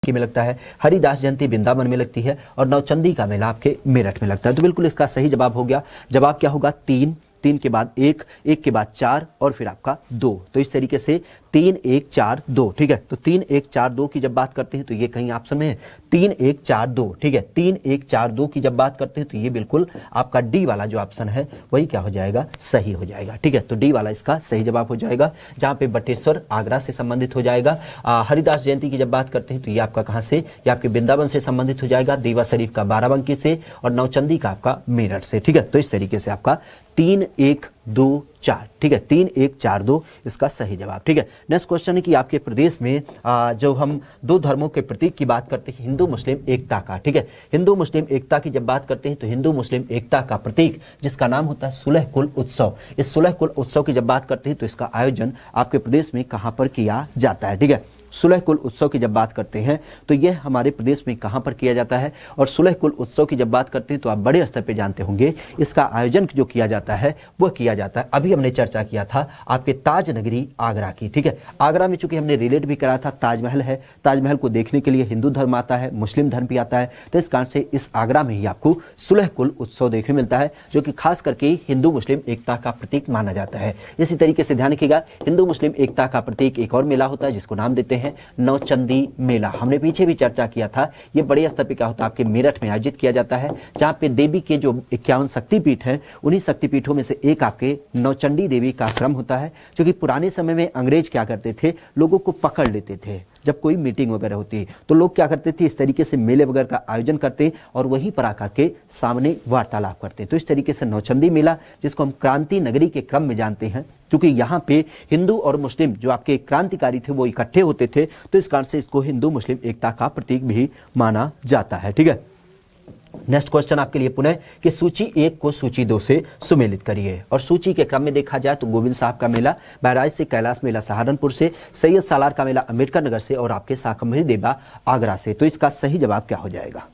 में लगता है, हरिदास जयंती वृंदावन में लगती है, और नवचंदी का मेला आपके मेरठ में लगता है। तो बिल्कुल इसका सही जवाब हो गया, जवाब क्या होगा, 3, 3 के बाद 1, 1 के बाद 4, और फिर आपका 2। तो इस तरीके से 3 1 4 2। ठीक है, तो 3 1 4 2 की जब बात करते हैं तो ये कहीं ऑप्शन में है 3 1 4 2। ठीक है, 3 1 4 2 की जब बात करते हैं तो ये बिल्कुल आपका डी वाला जो ऑप्शन है वही क्या हो जाएगा, सही हो जाएगा। ठीक है, तो डी वाला इसका सही जवाब हो जाएगा, जहां पे बटेश्वर आगरा से संबंधित हो जाएगा। हरिदास जयंती की जब बात करते हैं तो ये आपका कहां से, ये आपके वृंदावन से संबंधित हो जाएगा, देवा शरीफ का बाराबंकी से, और नवचंदी का आपका मेरठ से। ठीक है, तो इस तरीके से आपका 3 1 2 4। ठीक है, 3 1 4 2 इसका सही जवाब। ठीक है, नेक्स्ट क्वेश्चन है कि आपके प्रदेश में जो हम दो धर्मों के प्रतीक की बात करते हैं, हिंदू मुस्लिम एकता का। ठीक है, हिंदू मुस्लिम एकता की जब बात करते हैं तो हिंदू मुस्लिम एकता का प्रतीक जिसका नाम होता है सुलह कुल उत्सव, इस सुलह कुल उत्सव की जब बात करते हैं तो इसका आयोजन आपके प्रदेश में कहां पर किया जाता है। ठीक है, सुलह कुल उत्सव की जब बात करते हैं तो यह हमारे प्रदेश में कहां पर किया जाता है, और सुलह कुल उत्सव की जब बात करते हैं तो आप बड़े स्तर पे जानते होंगे इसका आयोजन जो किया जाता है वह किया जाता है, अभी हमने चर्चा किया था आपके ताज नगरी आगरा की। ठीक है, आगरा में चूंकि हमने रिलेट भी करा था, ताजमहल है, ताजमहल को देखने के लिए हिंदू धर्म आता है, मुस्लिम धर्म भी आता है, तो इस कारण से इस आगरा में ही आपको सुलह कुल उत्सव देखने मिलता है, जो कि खास करके हिंदू मुस्लिम एकता का प्रतीक माना जाता है। इसी तरीके से ध्यान रखिएगा, हिंदू मुस्लिम एकता का प्रतीक एक और मेला होता है जिसको नाम देते हैं नौचंदी मेला, हमने पीछे भी चर्चा किया था। ये बड़े स्तर पे क्या होता है, आपके मेरठ में आयोजित किया जाता है, जहां पे देवी के जो 51 शक्तिपीठ हैं उन्हीं शक्तिपीठों में से एक आपके नौचंडी देवी का क्रम होता है, जो कि पुराने समय में अंग्रेज क्या करते थे, लोगों को पकड़ लेते थे। जब कोई मीटिंग वगैरह होती है तो लोग क्या करते थे, इस तरीके से मेले वगैरह का आयोजन करते और वहीं पर आकर के सामने वार्तालाप करते। तो इस तरीके से नौचंदी मेला, जिसको हम क्रांति नगरी के क्रम में जानते हैं, क्योंकि यहाँ पे हिंदू और मुस्लिम जो आपके क्रांतिकारी थे वो इकट्ठे होते थे, तो इस कारण से इसको हिंदू मुस्लिम एकता का प्रतीक भी माना जाता है। ठीक है, नेक्स्ट क्वेश्चन आपके लिए पुनः कि सूची 1 को सूची 2 से सुमेलित करिए। और सूची के क्रम में देखा जाए तो गोविंद साहब का मेला बहराइच से, कैलाश मेला सहारनपुर से, सैयद सालार का मेला अंबेडकर नगर से और आपके शाकंभरी देवा आगरा से। तो इसका सही जवाब क्या हो जाएगा?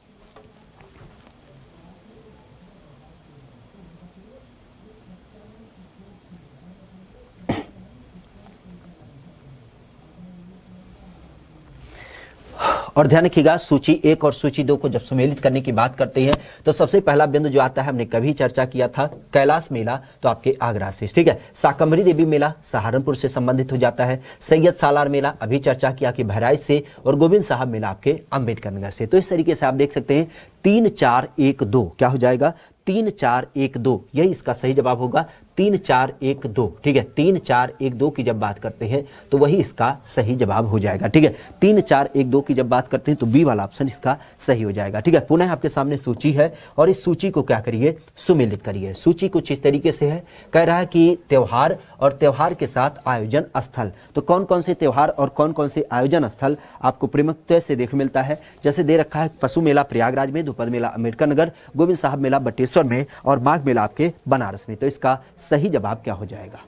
और ध्यान रखिएगा, सूची 1 और सूची 2 को जब सुमेलित करने की बात करते हैं तो सबसे पहला बिंदु जो आता है, हमने कभी चर्चा किया था, कैलाश मेला तो आपके आगरा से, ठीक है। शाकंभरी देवी मेला सहारनपुर से संबंधित हो जाता है। सैयद सालार मेला अभी चर्चा किया कि बहराइच से, और गोविंद साहब मेला आपके अंबेडकर नगर से। तो इस तरीके से आप देख सकते हैं 3 4 1 2 क्या हो जाएगा? 3 4 1 2, यही इसका सही जवाब होगा। 3 4 1 2, ठीक है। 3 4 1 2 की जब बात करते हैं तो वही इसका सही जवाब हो जाएगा, ठीक है। 3 4 1 2 की जब बात करते हैं तो बी वाला ऑप्शन इसका सही हो जाएगा, ठीक है। पुनः आपके सामने सूची है और इस सूची को क्या करिए? सुमेलित करिए। सूची कुछ इस तरीके से है, कह रहा है कि त्योहार और त्योहार के साथ आयोजन स्थल। तो कौन कौन से त्योहार और कौन कौन से आयोजन स्थल आपको प्रमुखता से देख मिलता है? जैसे दे रखा है पशु मेला प्रयागराज में, द्रुपद मेला अंबेडकर नगर, गोविंद साहब मेला बटेश्वर में और माघ मेला आपके बनारस में। तो इसका सही जवाब क्या हो जाएगा?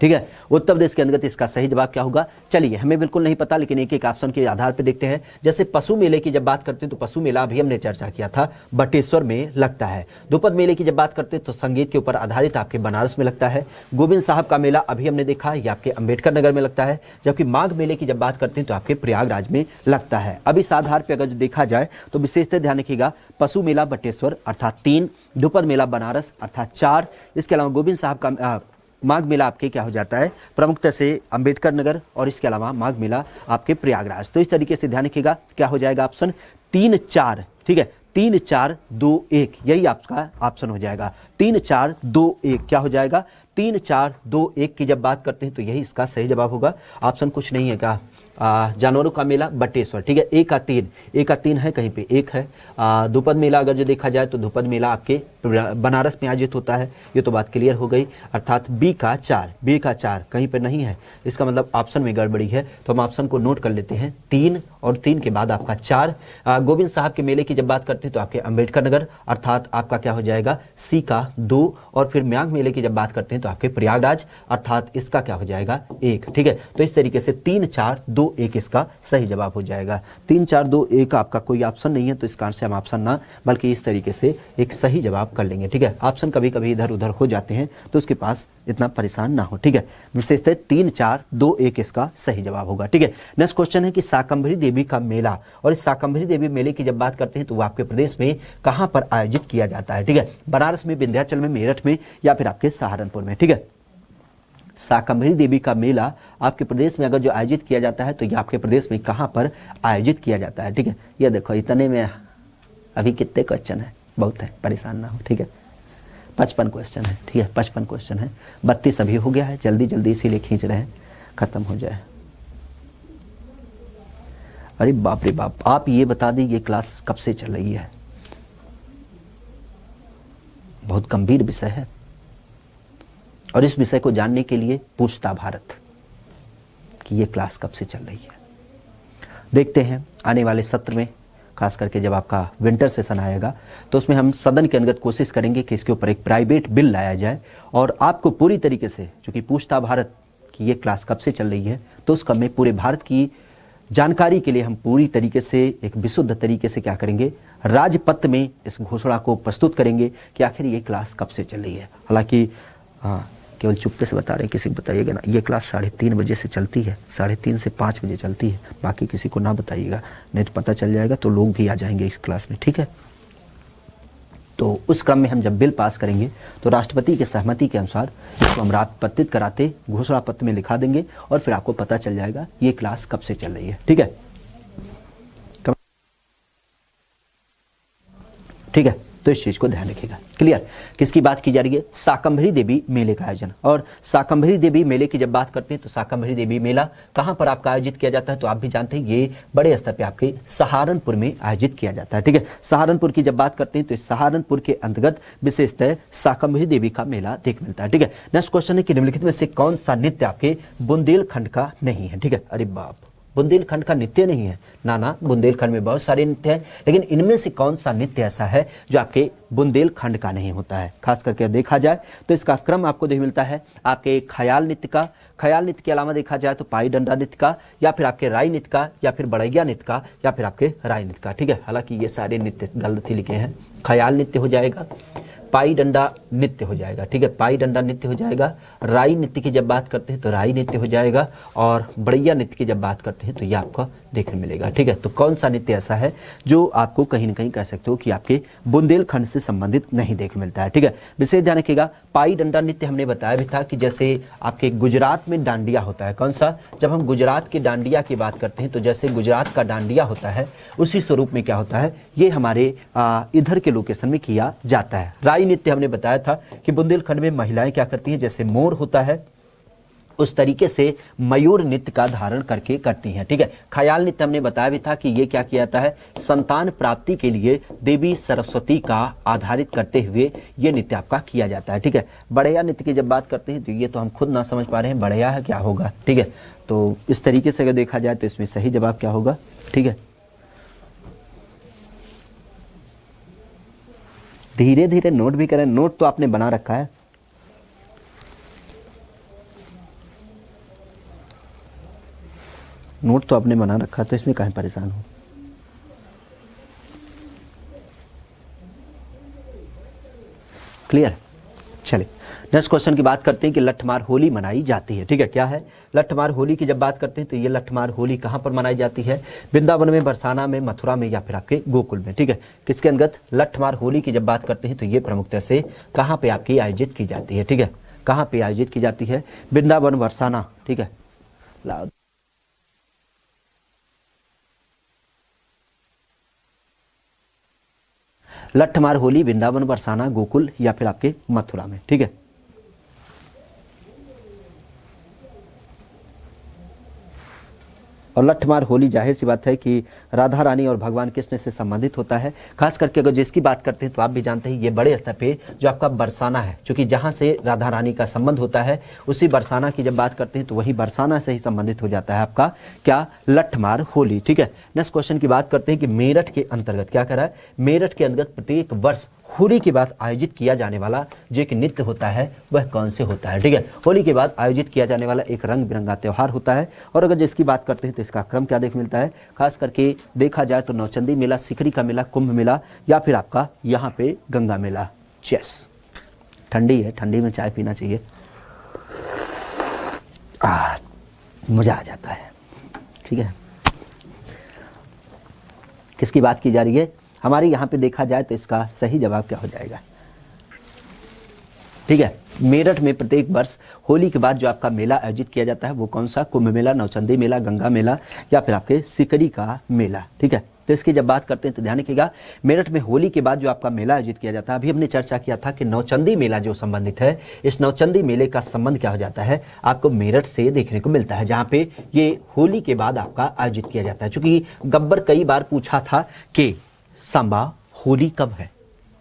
ठीक है, उत्तर प्रदेश के अंतर्गत इसका सही जवाब क्या होगा? चलिए, हमें बिल्कुल नहीं पता, लेकिन एक एक ऑप्शन के आधार पर देखते हैं। जैसे पशु मेले की जब बात करते हैं तो पशु मेला अभी हमने चर्चा किया था, बटेश्वर में लगता है। द्रुपद मेले की जब बात करते हैं तो संगीत के ऊपर आधारित आपके बनारस में लगता है। गोविंद साहब का मेला अभी हमने देखा, ये आपके अंबेडकर नगर में लगता है। जबकि माघ मेले की जब बात करते हैं तो आपके प्रयागराज में लगता है। अब इस आधार पर अगर देखा जाए तो विशेषतः ध्यान रखिएगा, पशु मेला बटेश्वर अर्थात 3, द्रुपद मेला बनारस अर्थात 4, इसके अलावा गोविंद साहब का माघ मेला आपके क्या हो जाता है? प्रमुखता से अंबेडकर नगर, और इसके अलावा माघ मेला आपके प्रयागराज। तो इस तरीके से ध्यान रखिएगा, क्या हो जाएगा ऑप्शन? 3 4, ठीक है। 3 4 2 1, यही आपका ऑप्शन हो जाएगा। 3 4 2 1 क्या हो जाएगा? 3 4 2 1 की जब बात करते हैं तो यही इसका सही जवाब होगा। ऑप्शन कुछ नहीं है क्या? जानवरों का मेला बटेश्वर, ठीक है। 1 का 3 है, कहीं पे 1 है। द्रुपद मेला अगर जो देखा जाए तो द्रुपद मेला आपके बनारस में आयोजित होता है, ये तो बात क्लियर हो गई। अर्थात बी का 4 कहीं पर नहीं है, इसका मतलब ऑप्शन में गड़बड़ी है। तो हम ऑप्शन को नोट कर लेते हैं, 3 और 3 के बाद आपका 4। गोविंद साहब के मेले की जब बात करते हैं तो आपके अंबेडकर नगर, अर्थात आपका क्या हो जाएगा? सी का 2। और फिर माघ मेले की जब बात करते हैं तो आपके प्रयागराज, अर्थात इसका क्या हो जाएगा? 1, ठीक है। तो इस तरीके से 3 4 2 1 इसका सही जवाब हो जाएगा। 3 4 2 1 आपका कोई ऑप्शन नहीं है, तो इस कारण से हम ऑप्शन ना बल्कि इस तरीके से एक सही जवाब कर लेंगे, ठीक है। ऑप्शन कभी कभी इधर उधर हो जाते हैं तो उसके पास इतना परेशान ना हो, ठीक है। विशेषतः 3 4 2 1 इसका सही जवाब होगा, ठीक है। नेक्स्ट क्वेश्चन है कि शाकंभरी देवी का मेला, और इस शाकंभरी देवी मेले की जब बात करते हैं तो वो आपके प्रदेश में कहां पर आयोजित किया जाता है? ठीक है, बनारस में, विंध्याचल में, मेरठ में या फिर आपके सहारनपुर में, ठीक है। शाकंभरी देवी का मेला आपके प्रदेश में अगर जो आयोजित किया जाता है तो ये आपके प्रदेश में कहां पर आयोजित किया जाता है? ठीक है, ये देखो इतने में अभी कितने क्वेश्चन है? बहुत है, परेशान ना हो, ठीक है। 55 क्वेश्चन है, ठीक है, 55 क्वेश्चन है। 32 अभी हो गया है, जल्दी जल्दी इसीलिए खींच रहे हैं, खत्म हो जाए। अरे बाप रे बाप, आप ये बता दें ये क्लास कब से चल रही है? बहुत गंभीर विषय है और इस विषय को जानने के लिए पूछता भारत कि ये क्लास कब से चल रही है। देखते हैं आने वाले सत्र में, खास करके जब आपका विंटर सेशन आएगा तो उसमें हम सदन के अंतर्गत कोशिश करेंगे कि इसके ऊपर एक प्राइवेट बिल लाया जाए और आपको पूरी तरीके से, चूंकि पूछता भारत कि ये क्लास कब से चल रही है, तो उसका में पूरे भारत की जानकारी के लिए हम पूरी तरीके से एक विशुद्ध तरीके से क्या करेंगे, राजपत्र में इस घोषणा को प्रस्तुत करेंगे कि आखिर ये क्लास कब से चल रही है। हालांकि केवल चुप्पे से बता रहे हैं, किसी को बताइएगा ना, ये क्लास 3:30 बजे से चलती है, 3:30 से 5 बजे चलती है, बाकी किसी को ना बताइएगा, नहीं तो पता चल जाएगा तो लोग भी आ जाएंगे इस क्लास में, ठीक है। तो उस क्रम में हम जब बिल पास करेंगे तो राष्ट्रपति की सहमति के अनुसार इसको हम राजपत्रित कराते घोषणा पत्र में लिखा देंगे और फिर आपको पता चल जाएगा ये क्लास कब से चल रही है, ठीक है। ठीक है, तो इस चीज को ध्यान रखिएगा। क्लियर? किसकी बात की जा रही है? शाकंभरी देवी मेले का आयोजन। और शाकंभरी देवी मेले की जब बात करते हैं तो शाकंभरी देवी मेला कहां पर आपका आयोजित किया जाता है? तो आप भी जानते हैं ये बड़े स्तर पे आपके सहारनपुर में आयोजित किया जाता है, ठीक है। सहारनपुर की जब बात करते हैं तो इस सहारनपुर के अंतर्गत विशेषतः शाकंभरी देवी का मेला देख मिलता है, ठीक है। नेक्स्ट क्वेश्चन है कि निम्नलिखित में से कौन सा नृत्य आपके बुंदेलखंड का नहीं है? ठीक है, अरे बाप, बुंदेलखंड का नृत्य नहीं है ना, ना, बुंदेलखंड में बहुत सारे नृत्य हैं, लेकिन इनमें से कौन सा नृत्य ऐसा है जो आपके बुंदेलखंड का नहीं होता है। खास करके देखा जाए तो इसका क्रम आपको देख मिलता है आपके ख्याल नृत्य का, ख्याल नृत्य के अलावा देखा जाए तो पाई डंडा नृत्य का, या फिर आपके राई नृत्य का, या फिर बड़ैया नृत्य का, या फिर आपके राई नृत्य का। ठीक है, हालांकि ये सारे नृत्य गलत ही लिखे हैं। ख्याल नृत्य हो जाएगा, पाई डंडा नृत्य हो जाएगा। ठीक है, पाई डंडा नृत्य हो जाएगा, राई नृत्य की जब बात करते हैं तो राई नृत्य हो जाएगा, और बड़ैया नृत्य की जब बात करते हैं तो ये आपको देखने मिलेगा। ठीक है, तो कौन सा नृत्य ऐसा है जो आपको कहीं ना कहीं कह सकते हो कि आपके बुंदेलखंड से संबंधित नहीं देखने मिलता है। ठीक है, विशेष ध्यान रखिएगा, पाई डंडा नृत्य हमने बताया भी था कि जैसे आपके गुजरात में डांडिया होता है, कौन सा, जब हम गुजरात के डांडिया की बात करते हैं तो जैसे गुजरात का डांडिया होता है उसी स्वरूप में क्या होता है, ये हमारे इधर के लोकेशन में किया जाता है। राई नृत्य हमने बताया था कि बुंदेलखंड में महिलाएं क्या करती हैं, जैसे मोर होता है उस तरीके से मयूर नृत्य का धारण करके करती हैं। ठीक है, ख्याल नृत्य हमने बताया भी था कि ये क्या किया जाता है, संतान प्राप्ति के लिए देवी सरस्वती का आधारित करते हुए ये नृत्य आपका किया जाता है। ठीक है, बड़ैया नृत्य की जब बात करते हैं तो ये तो हम खुद ना समझ पा रहे हैं बड़ैया है क्या होगा। ठीक है, तो इस तरीके से अगर देखा जाए तो इसमें सही जवाब क्या होगा। ठीक है, धीरे धीरे नोट भी करें, नोट तो आपने बना रखा है। नोट तो आपने बना रखा, तो इसमें कहीं परेशान हो। क्लियर, चलिए नेक्स्ट क्वेश्चन की बात करते हैं कि लठमार होली मनाई जाती है। ठीक है, क्या है लठमार होली की जब बात करते हैं तो ये लठमार होली कहां पर मनाई जाती है, वृंदावन में, बरसाना में, मथुरा में, या फिर आपके गोकुल में। ठीक है, किसके अंतर्गत लठमार होली की जब बात करते हैं तो ये प्रमुखता से कहां पे आपकी आयोजित की जाती है। ठीक है, कहां पे आयोजित की जाती है, वृंदावन, बरसाना। ठीक है, लठमार होली वृंदावन, बरसाना, गोकुल, या फिर आपके मथुरा में। ठीक है, और लठमार होली जाहिर सी बात है कि राधा रानी और भगवान कृष्ण से संबंधित होता है। खास करके अगर जिसकी बात करते हैं तो आप भी जानते हैं ये बड़े स्तर पे जो आपका बरसाना है, क्योंकि जहां से राधा रानी का संबंध होता है उसी बरसाना की जब बात करते हैं तो वही बरसाना से ही संबंधित हो जाता है आपका क्या, लठमार होली। ठीक है, नेक्स्ट क्वेश्चन की बात करते हैं कि मेरठ के अंतर्गत क्या करा है, मेरठ के अंतर्गत प्रत्येक वर्ष होली के बाद आयोजित किया जाने वाला जो एक नृत्य होता है वह कौन से होता है। ठीक है, होली के बाद आयोजित किया जाने वाला एक रंग बिरंगा त्योहार होता है। और अगर जिसकी बात करते हैं तो इसका क्रम क्या देख मिलता है, खास करके देखा जाए तो नौचंदी मेला, सिकरी का मेला, कुंभ मेला, या फिर आपका यहाँ पे गंगा मेला। चेस, ठंडी है, ठंडी में चाय पीना चाहिए, मजा आ जाता है। ठीक है, किसकी बात की जा रही है, हमारे यहाँ पे देखा जाए तो इसका सही जवाब क्या हो जाएगा। ठीक है, मेरठ में प्रत्येक वर्ष होली के बाद जो आपका मेला आयोजित किया जाता है वो कौन सा, कुंभ मेला, नौचंदी मेला, गंगा मेला, या फिर आपके सिकरी का मेला। ठीक है, तो इसकी जब बात करते हैं तो ध्यान रखिएगा, मेरठ में होली के बाद जो आपका मेला आयोजित किया जाता है, अभी हमने चर्चा किया था कि नौचंदी मेला जो संबंधित है, इस नौचंदी मेले का संबंध क्या हो जाता है, आपको मेरठ से देखने को मिलता है, जहां पे ये होली के बाद आपका आयोजित किया जाता है। चूंकि गब्बर कई बार पूछा था कि सांबा होली कब है,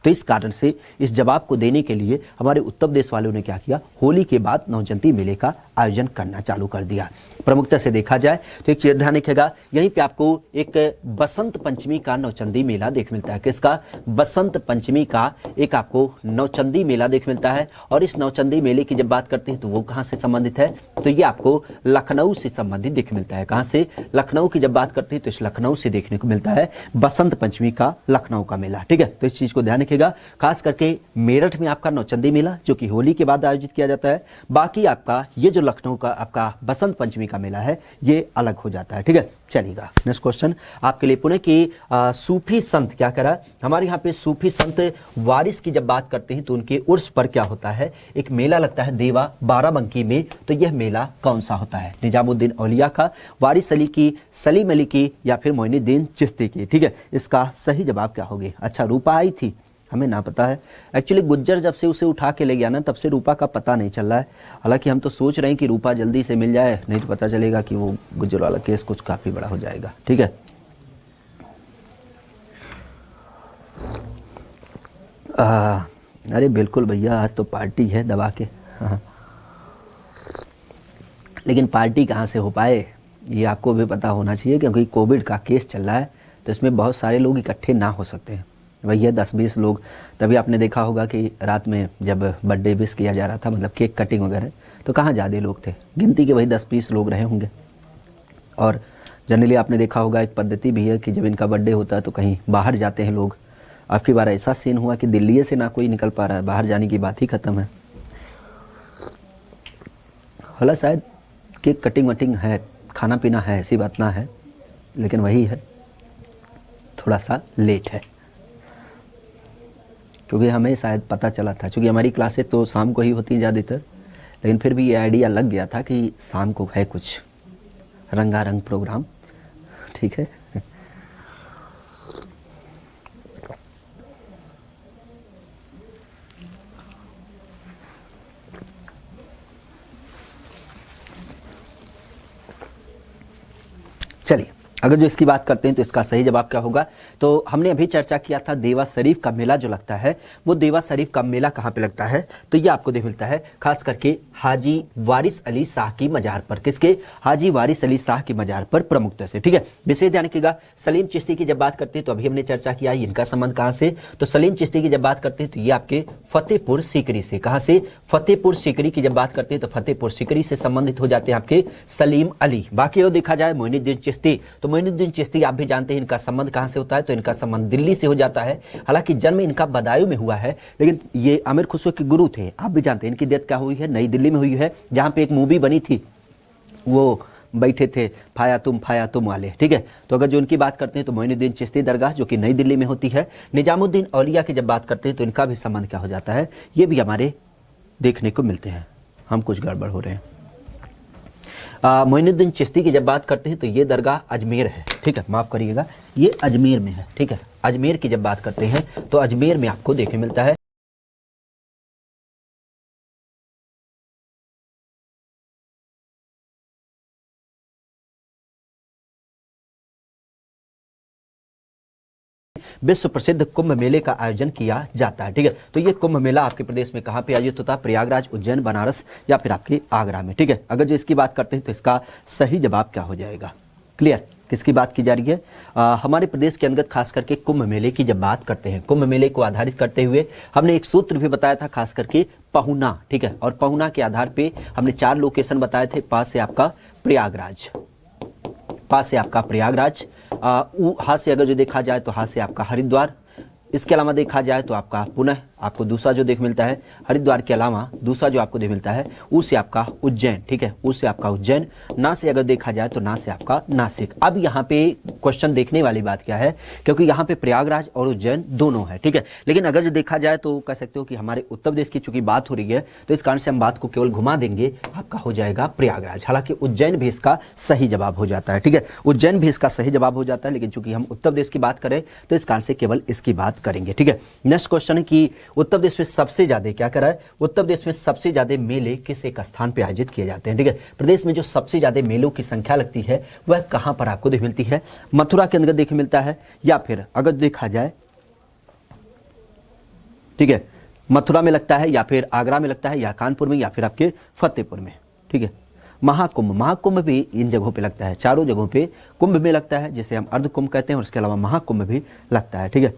तो इस कारण से इस जवाब को देने के लिए हमारे उत्तर प्रदेश वालों ने क्या किया, होली के बाद नौचंदी मेले का आयोजन करना चालू कर दिया। प्रमुखता से देखा जाए तो एक चीज ध्यान रखिएगा, यहीं पे आपको एक बसंत पंचमी का नौचंदी मेला देख मिलता है। किसका, बसंत पंचमी का एक आपको नौचंदी मेला देख मिलता है। और इस नौचंदी मेले की जब बात करते हैं तो वो कहां से संबंधित है, तो ये आपको लखनऊ से संबंधित देख मिलता है। कहां से, लखनऊ की जब बात करते हैं तो इस लखनऊ से देखने को मिलता है बसंत पंचमी का लखनऊ का मेला। ठीक है, तो इस चीज को ध्यान रखिएगा, खास करके मेरठ में आपका नौचंदी मेला जो कि होली के बाद आयोजित किया जाता है, बाकी आपका ये जो लखनऊ का आपका बसंत पंचमी का मेला है ये अलग हो जाता है। ठीक है, चलिएगा नेक्स्ट क्वेश्चन आपके लिए पुणे की सूफी संत क्या करा, हमारे यहाँ पे सूफी संत वारिस की जब बात करते हैं तो उनके उर्स पर क्या होता है, एक मेला लगता है देवा बाराबंकी में। तो यह मेला कौन सा होता है, निजामुद्दीन औलिया का, वारिस अली की, सलीम अली की, या फिर मोइनुद्दीन चिश्ती की। ठीक है, इसका सही जवाब क्या होगी। अच्छा, रूपा आई थी, हमें ना पता है एक्चुअली, गुज्जर जब से उसे उठा के ले गया ना तब से रूपा का पता नहीं चल रहा है। हालांकि हम तो सोच रहे हैं कि रूपा जल्दी से मिल जाए, नहीं तो पता चलेगा कि वो गुज्जर वाला केस कुछ काफी बड़ा हो जाएगा। ठीक है, अरे बिल्कुल भैया, आज तो पार्टी है दबा के। हाँ, लेकिन पार्टी कहाँ से हो पाए, ये आपको भी पता होना चाहिए क्योंकि कोविड का केस चल रहा है, तो इसमें बहुत सारे लोग इकट्ठे ना हो सकते हैं। वही है 10-20 लोग। तभी आपने देखा होगा कि रात में जब बर्थडे विश किया जा रहा था, मतलब केक कटिंग वगैरह, तो कहाँ ज़्यादा लोग थे, गिनती के वही 10-20 लोग रहे होंगे। और जनरली आपने देखा होगा एक पद्धति भी है कि जब इनका बर्थडे होता है तो कहीं बाहर जाते हैं लोग। आपकी बार ऐसा सीन हुआ कि दिल्ली से ना कोई निकल पा रहा है, बाहर जाने की बात ही ख़त्म है। हालांकि शायद केक कटिंग वटिंग है, खाना पीना है, ऐसी बात ना है, लेकिन वही है थोड़ा सा लेट है, क्योंकि हमें शायद पता चला था, क्योंकि हमारी क्लासें तो शाम को ही होती हैं ज़्यादातर, लेकिन फिर भी ये आइडिया लग गया था कि शाम को है कुछ रंगारंग प्रोग्राम। ठीक है, चलिए अगर जो इसकी बात करते हैं तो इसका सही जवाब क्या होगा। तो हमने अभी चर्चा किया था देवा शरीफ का मेला जो लगता है, वो देवा शरीफ का मेला कहाँ पे लगता है, तो ये आपको देख मिलता है खास करके हाजी वारिस अली शाह की मजार पर। किसके? हाजी वारिस अली शाह की मजार पर प्रमुखता से। ठीक है, विशेष ध्यान रखिएगा। सलीम चिश्ती की जब बात करते हैं तो अभी हमने चर्चा किया इनका संबंध कहाँ से, तो सलीम चिश्ती की जब बात करते हैं तो ये आपके फतेहपुर सीकरी से। कहाँ से? फतेहपुर सीकरी की जब बात करते हैं तो फतेहपुर सीकरी से संबंधित हो जाते हैं आपके सलीम अली। बाकी और देखा जाए मोइनुद्दीन चिश्ती, तो मोइनुद्दीन चिश्ती आप भी जानते हैं इनका संबंध कहां से होता है, तो इनका संबंध दिल्ली से हो जाता है। हालांकि जन्म इनका बदायूं में हुआ है, लेकिन ये आमिर खुसरो के गुरु थे। आप भी जानते हैं इनकी डेथ क्या हुई है, नई दिल्ली में हुई है, जहां पे एक मूवी बनी थी, वो बैठे थे फाया तुम वाले। ठीक है, तो अगर जो इनकी बात करते हैं तो मोइनुद्दीन चिश्ती दरगाह जो कि नई दिल्ली में होती है। निजामुद्दीन औलिया की जब बात करते हैं तो इनका भी संबंध क्या हो जाता है, ये भी हमारे देखने को मिलते हैं। हम कुछ गड़बड़ हो रहे हैं। मोइनुद्दीन चिश्ती की जब बात करते हैं तो ये दरगाह अजमेर है। ठीक है, माफ करिएगा, ये अजमेर में है। ठीक है, अजमेर की जब बात करते हैं तो अजमेर में आपको देखने मिलता है। विश्व प्रसिद्ध कुंभ मेले का आयोजन किया जाता है। ठीक है, तो ये कुंभ मेला आपके प्रदेश में कहां पे आयोजित होता है? प्रयागराज, उज्जैन, बनारस या फिर आपके आगरा में। ठीक है, अगर जो इसकी बात करते हैं तो इसका सही जवाब क्या हो जाएगा? क्लियर, किसकी बात की जा रही है? हमारे प्रदेश के अंतर्गत खास करके कुंभ मेले की जब बात करते हैं, कुंभ मेले को आधारित करते हुए हमने एक सूत्र भी बताया था, खास करके पहुना। ठीक है, और पहुना के आधार पे हमने 4 लोकेशन बताए थे। पास से आपका प्रयागराज, पास से आपका प्रयागराज, हाथ से अगर जो देखा जाए तो हाथ से आपका हरिद्वार, इसके अलावा देखा जाए तो आपका पुनः आपको दूसरा जो देख मिलता है हरिद्वार के अलावा दूसरा जो आपको देख मिलता है उससे आपका उज्जैन। ठीक है, उससे आपका उज्जैन, ना से अगर देखा जाए तो ना से आपका नासिक। अब यहाँ पे क्वेश्चन देखने वाली बात क्या है, क्योंकि यहाँ पे प्रयागराज और उज्जैन दोनों है। ठीक है, लेकिन अगर जो देखा जाए तो कह सकते हो कि हमारे उत्तर प्रदेश की चूंकि बात हो रही है तो इस कारण से हम बात को केवल घुमा देंगे, आपका हो जाएगा प्रयागराज। हालांकि उज्जैन भी इसका सही जवाब हो जाता है। ठीक है, उज्जैन भी इसका सही जवाब हो जाता है, लेकिन चूंकि हम उत्तर प्रदेश की बात करें तो इस कारण से केवल इसकी बात करेंगे। ठीक है, नेक्स्ट क्वेश्चन है कि उत्तर प्रदेश में सबसे ज्यादा क्या करा है, उत्तर प्रदेश में सबसे ज्यादा मेले किस एक स्थान पे आयोजित किए जाते हैं। ठीक है, प्रदेश में जो सबसे ज्यादा मेलों की संख्या लगती है वह कहां पर आपको देख मिलती है? मथुरा के अंदर देख मिलता है, या फिर अगर देखा जाए, ठीक है, मथुरा में लगता है, या फिर आगरा में लगता है, या कानपुर में, या फिर आपके फतेहपुर में। ठीक है, महाकुंभ, महाकुंभ भी इन जगहों पे लगता है, चारों जगहों पे कुंभ में लगता है, जिसे हम अर्ध कुंभ कहते हैं, और इसके अलावा महाकुंभ भी लगता है। ठीक है,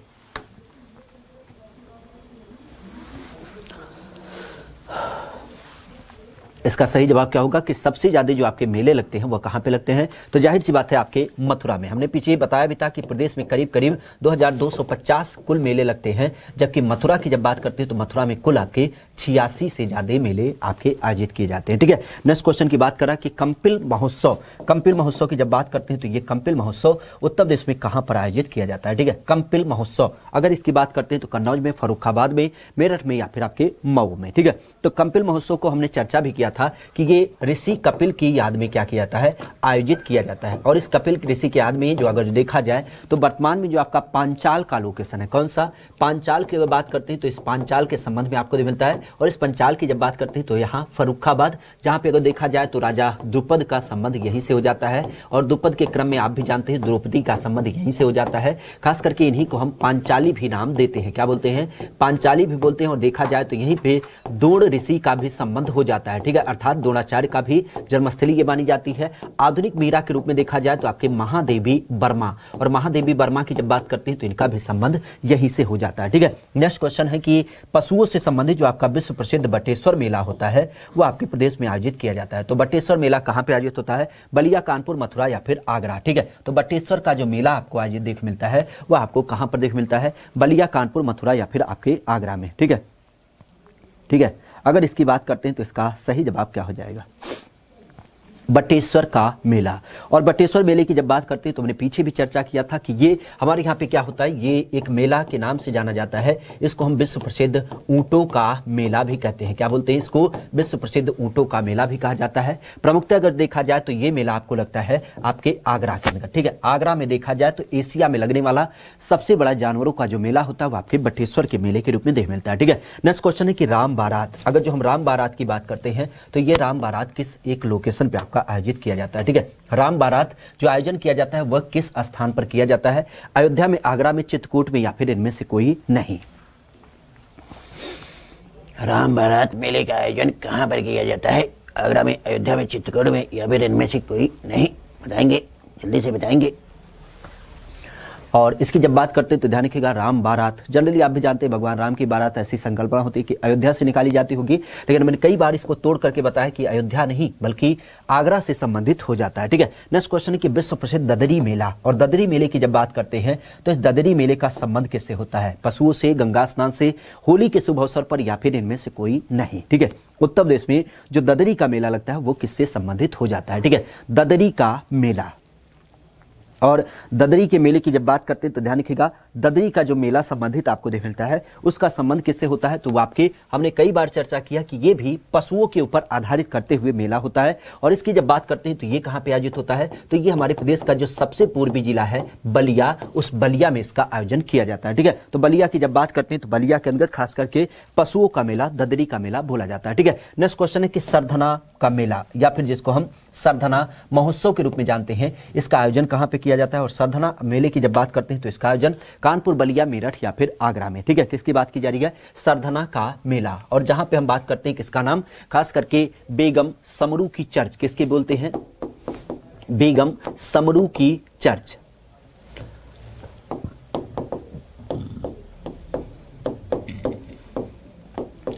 इसका सही जवाब क्या होगा कि सबसे ज्यादा जो आपके मेले लगते हैं वो कहां पे लगते हैं, तो जाहिर सी बात है आपके मथुरा में। हमने पीछे बताया भी था कि प्रदेश में करीब करीब 2250 कुल मेले लगते हैं, जबकि मथुरा की जब बात करते हैं तो मथुरा में कुल आपके 86 से ज्यादा मेले आपके आयोजित किए जाते हैं। ठीक है, नेक्स्ट क्वेश्चन की बात करा कि कंपिल महोत्सव, कंपिल महोत्सव की जब बात करते हैं तो ये कंपिल महोत्सव उत्तर प्रदेश में कहां पर आयोजित किया जाता है? ठीक है, कंपिल महोत्सव अगर इसकी बात करते हैं तो कन्नौज में, फर्रुखाबाद में, मेरठ में, या फिर आपके मऊ में। ठीक है, तो कंपिल महोत्सव को हमने चर्चा भी किया था कि ये ऋषि कपिल की याद में क्या किया जाता है, आयोजित किया जाता है। और इस कपिल ऋषि की याद में जो अगर देखा जाए तो वर्तमान में जो आपका पांचाल का लोकेशन है, कौन सा? पांचाल की बात करते हैं तो इस पांचाल के संबंध में आपको मिलता है। और इस पंचाल की जब बात करते हैं तो यहाँ फर्रुखाबाद, जहां पे अगर देखा जाए तो राजा द्रुपद का संबंध यहीं से हो जाता है, और द्रुपद के क्रम में आप भी जानते हैं द्रौपदी का संबंध यहीं से हो जाता है। खास करके इन्हीं को हम पांचाली भी नाम देते हैं। क्या बोलते हैं? पांचाली भी बोलते हैं। और देखा जाए तो यहीं पे द्रोण ऋषि का भी संबंध हो जाता है। ठीक है, अर्थात द्रोणाचार्य का भी जन्मस्थली ये मानी जाती है। आधुनिक मीरा के रूप में देखा जाए तो आपके महादेवी वर्मा, और महादेवी वर्मा की जब बात करते हैं तो इनका भी संबंध यही से हो जाता है। ठीक है, नेक्स्ट क्वेश्चन है कि पशुओं से संबंधित जो आपका विश्व प्रसिद्ध बटेश्वर मेला होता है वो आपके प्रदेश में आयोजित किया जाता है। तो बटेश्वर मेला कहाँ पे आयोजित होता है? बलिया, कानपुर, मथुरा या फिर आगरा। ठीक है, तो बटेश्वर का जो मेला आपको आयोजित देख मिलता है वो आपको कहाँ पर देख मिलता है? बलिया, कानपुर, मथुरा या फिर आपके आगरा में। ठीक है, ठीक है, अगर इसकी बात करते हैं तो इसका सही जवाब क्या हो जाएगा? बटेश्वर का मेला। और बटेश्वर मेले की जब बात करते हैं तो हमने पीछे भी चर्चा किया था कि ये हमारे यहाँ पे क्या होता है, ये एक मेला के नाम से जाना जाता है। इसको हम विश्व प्रसिद्ध ऊंटों का मेला भी कहते हैं। क्या बोलते हैं इसको? विश्व प्रसिद्ध ऊंटों का मेला भी कहा जाता है। प्रमुखतः अगर देखा जाए तो ये मेला आपको लगता है आपके आगरा के अंदर। ठीक है, आगरा में देखा जाए तो एशिया में लगने वाला सबसे बड़ा जानवरों का जो मेला होता है वो आपके बटेश्वर के मेले के रूप में देख मिलता है। ठीक है, नेक्स्ट क्वेश्चन है कि राम बारात। अगर जो हम राम बारात की बात करते हैं तो ये राम बारात किस एक लोकेशन पे का आयोजित किया जाता है? ठीक है, राम बारात जो आयोजन किया जाता है वह किस स्थान पर किया जाता है? अयोध्या में, आगरा में, चित्रकूट में या फिर इनमें से कोई नहीं? राम बारात मेले का आयोजन कहाँ पर किया जाता है? आगरा में, अयोध्या में, चित्रकूट में या फिर इनमें से कोई नहीं? बताएंगे, जल्दी से बताएंगे। और इसकी जब बात करते हैं तो ध्यान रखिएगा, राम बारात जनरली आप भी जानते हैं भगवान राम की बारात ऐसी संकल्पना होती है कि अयोध्या से निकाली जाती होगी, लेकिन मैंने कई बार इसको तोड़ करके बताया कि अयोध्या नहीं बल्कि आगरा से संबंधित हो जाता है। ठीक है, नेक्स्ट क्वेश्चन है कि विश्व प्रसिद्ध ददरी मेला। और ददरी मेले की जब बात करते हैं तो इस ददरी मेले का संबंध किससे होता है? पशुओं से, गंगा स्नान से, होली के शुभ अवसर पर या फिर इनमें से कोई नहीं? ठीक है, उत्तर प्रदेश में जो ददरी का मेला लगता है वो किससे संबंधित हो जाता है? ठीक है, ददरी का मेला। और ददरी के मेले की जब बात करते हैं तो ध्यान रखिएगा, ददरी का जो मेला संबंधित आपको देख मिलता है उसका संबंध किससे होता है? तो वो आपके हमने कई बार चर्चा किया कि ये भी पशुओं के ऊपर आधारित करते हुए मेला होता है। और इसकी जब बात करते हैं तो ये कहाँ पे आयोजित होता है? तो ये हमारे प्रदेश का जो सबसे पूर्वी जिला है बलिया, उस बलिया में इसका आयोजन किया जाता है। ठीक है, तो बलिया की जब बात करते हैं तो बलिया के अंदर खास करके पशुओं का मेला ददरी का मेला बोला जाता है। ठीक है, नेक्स्ट क्वेश्चन है कि सरधना का मेला या फिर जिसको हम सरधना महोत्सव के रूप में जानते हैं, इसका आयोजन कहां पे किया जाता है? और सरधना मेले की जब बात करते हैं तो इसका आयोजन कानपुर, बलिया, मेरठ या फिर आगरा में। ठीक है, किसकी बात की जा रही है? सरधना का मेला। और जहां पे हम बात करते हैं किसका नाम, खास करके बेगम समरू की चर्च, किसके बोलते हैं? बेगम समरू की चर्च।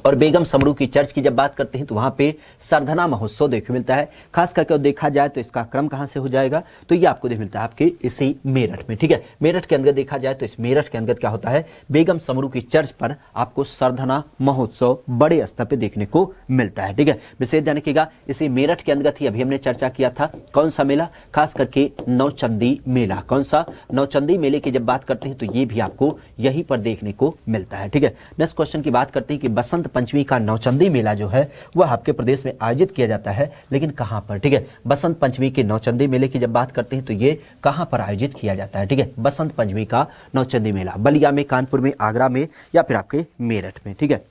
और बेगम समरू की चर्च की जब बात करते हैं तो वहां पे सरधना महोत्सव देखने मिलता है। खास करके देखा जाए तो इसका क्रम कहां से हो जाएगा? तो ये आपको देख मिलता है आपके इसी मेरठ में। ठीक है, मेरठ के अंदर देखा जाए तो इस मेरठ के अंदर क्या होता है? बेगम समरू की चर्च पर आपको सरधना महोत्सव बड़े स्तर पर देखने को मिलता है। ठीक है, विशेष ध्यान रखिएगा, इसी मेरठ के अंदर ही अभी हमने चर्चा किया था कौन सा मेला? खास करके नौचंदी मेला। कौन सा? नौचंदी मेले की जब बात करते हैं तो ये भी आपको यहीं पर देखने को मिलता है। ठीक है, नेक्स्ट क्वेश्चन की बात करते हैं कि बसंत पंचमी का नौचंदी मेला जो है वह आपके प्रदेश में आयोजित किया जाता है, लेकिन कहां पर? ठीक है, बसंत पंचमी के नौचंदी मेले की जब बात करते हैं तो ये कहां पर आयोजित किया जाता है? ठीक है, बसंत पंचमी का नौचंदी मेला बलिया में, कानपुर में, आगरा में या फिर आपके मेरठ में। ठीक है,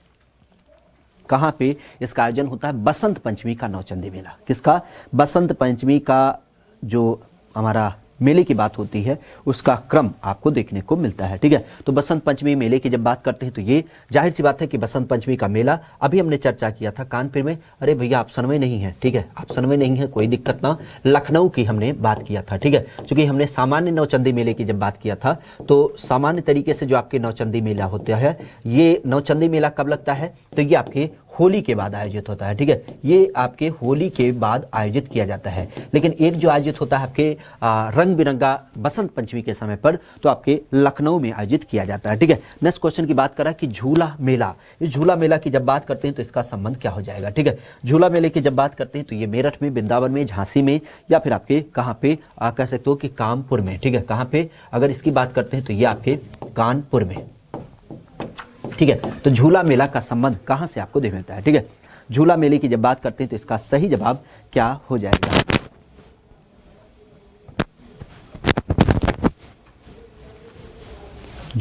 कहां पे इसका आयोजन होता है? बसंत पंचमी का नौचंदी मेला। किसका? बसंत पंचमी का जो हमारा मेले की बात होती है उसका क्रम आपको देखने को मिलता है। ठीक है, तो बसंत पंचमी मेले की जब बात करते हैं तो ये जाहिर सी बात है कि बसंत पंचमी का मेला अभी हमने चर्चा किया था कानपुर में। अरे भैया ऑप्शन में नहीं है, ठीक है, ऑप्शन में नहीं है, कोई दिक्कत ना। लखनऊ की हमने बात किया था। ठीक है, क्योंकि हमने सामान्य नौचंदी मेले की जब बात किया था तो सामान्य तरीके से जो आपके नौचंदी मेला होता है, ये नौचंदी मेला कब लगता है? तो ये आपके होली के बाद आयोजित होता है। ठीक है, ये आपके होली के बाद आयोजित किया जाता है। लेकिन एक जो आयोजित होता है आपके रंग बिरंगा बसंत पंचमी के समय पर, तो आपके लखनऊ में आयोजित किया जाता है। ठीक है, नेक्स्ट क्वेश्चन की बात करें कि झूला मेला। इस झूला मेला की जब बात करते हैं तो इसका संबंध क्या हो जाएगा? ठीक है, झूला मेले की जब बात करते हैं तो ये मेरठ में, वृंदावन में, झांसी में या फिर आपके कहाँ पे कह सकते हो कि कानपुर में। ठीक है, कहाँ पे अगर इसकी बात करते हैं तो ये आपके कानपुर में। ठीक है, तो झूला मेला का संबंध कहां से आपको देख मिलता है? ठीक है, झूला मेले की जब बात करते हैं तो इसका सही जवाब क्या हो जाएगा?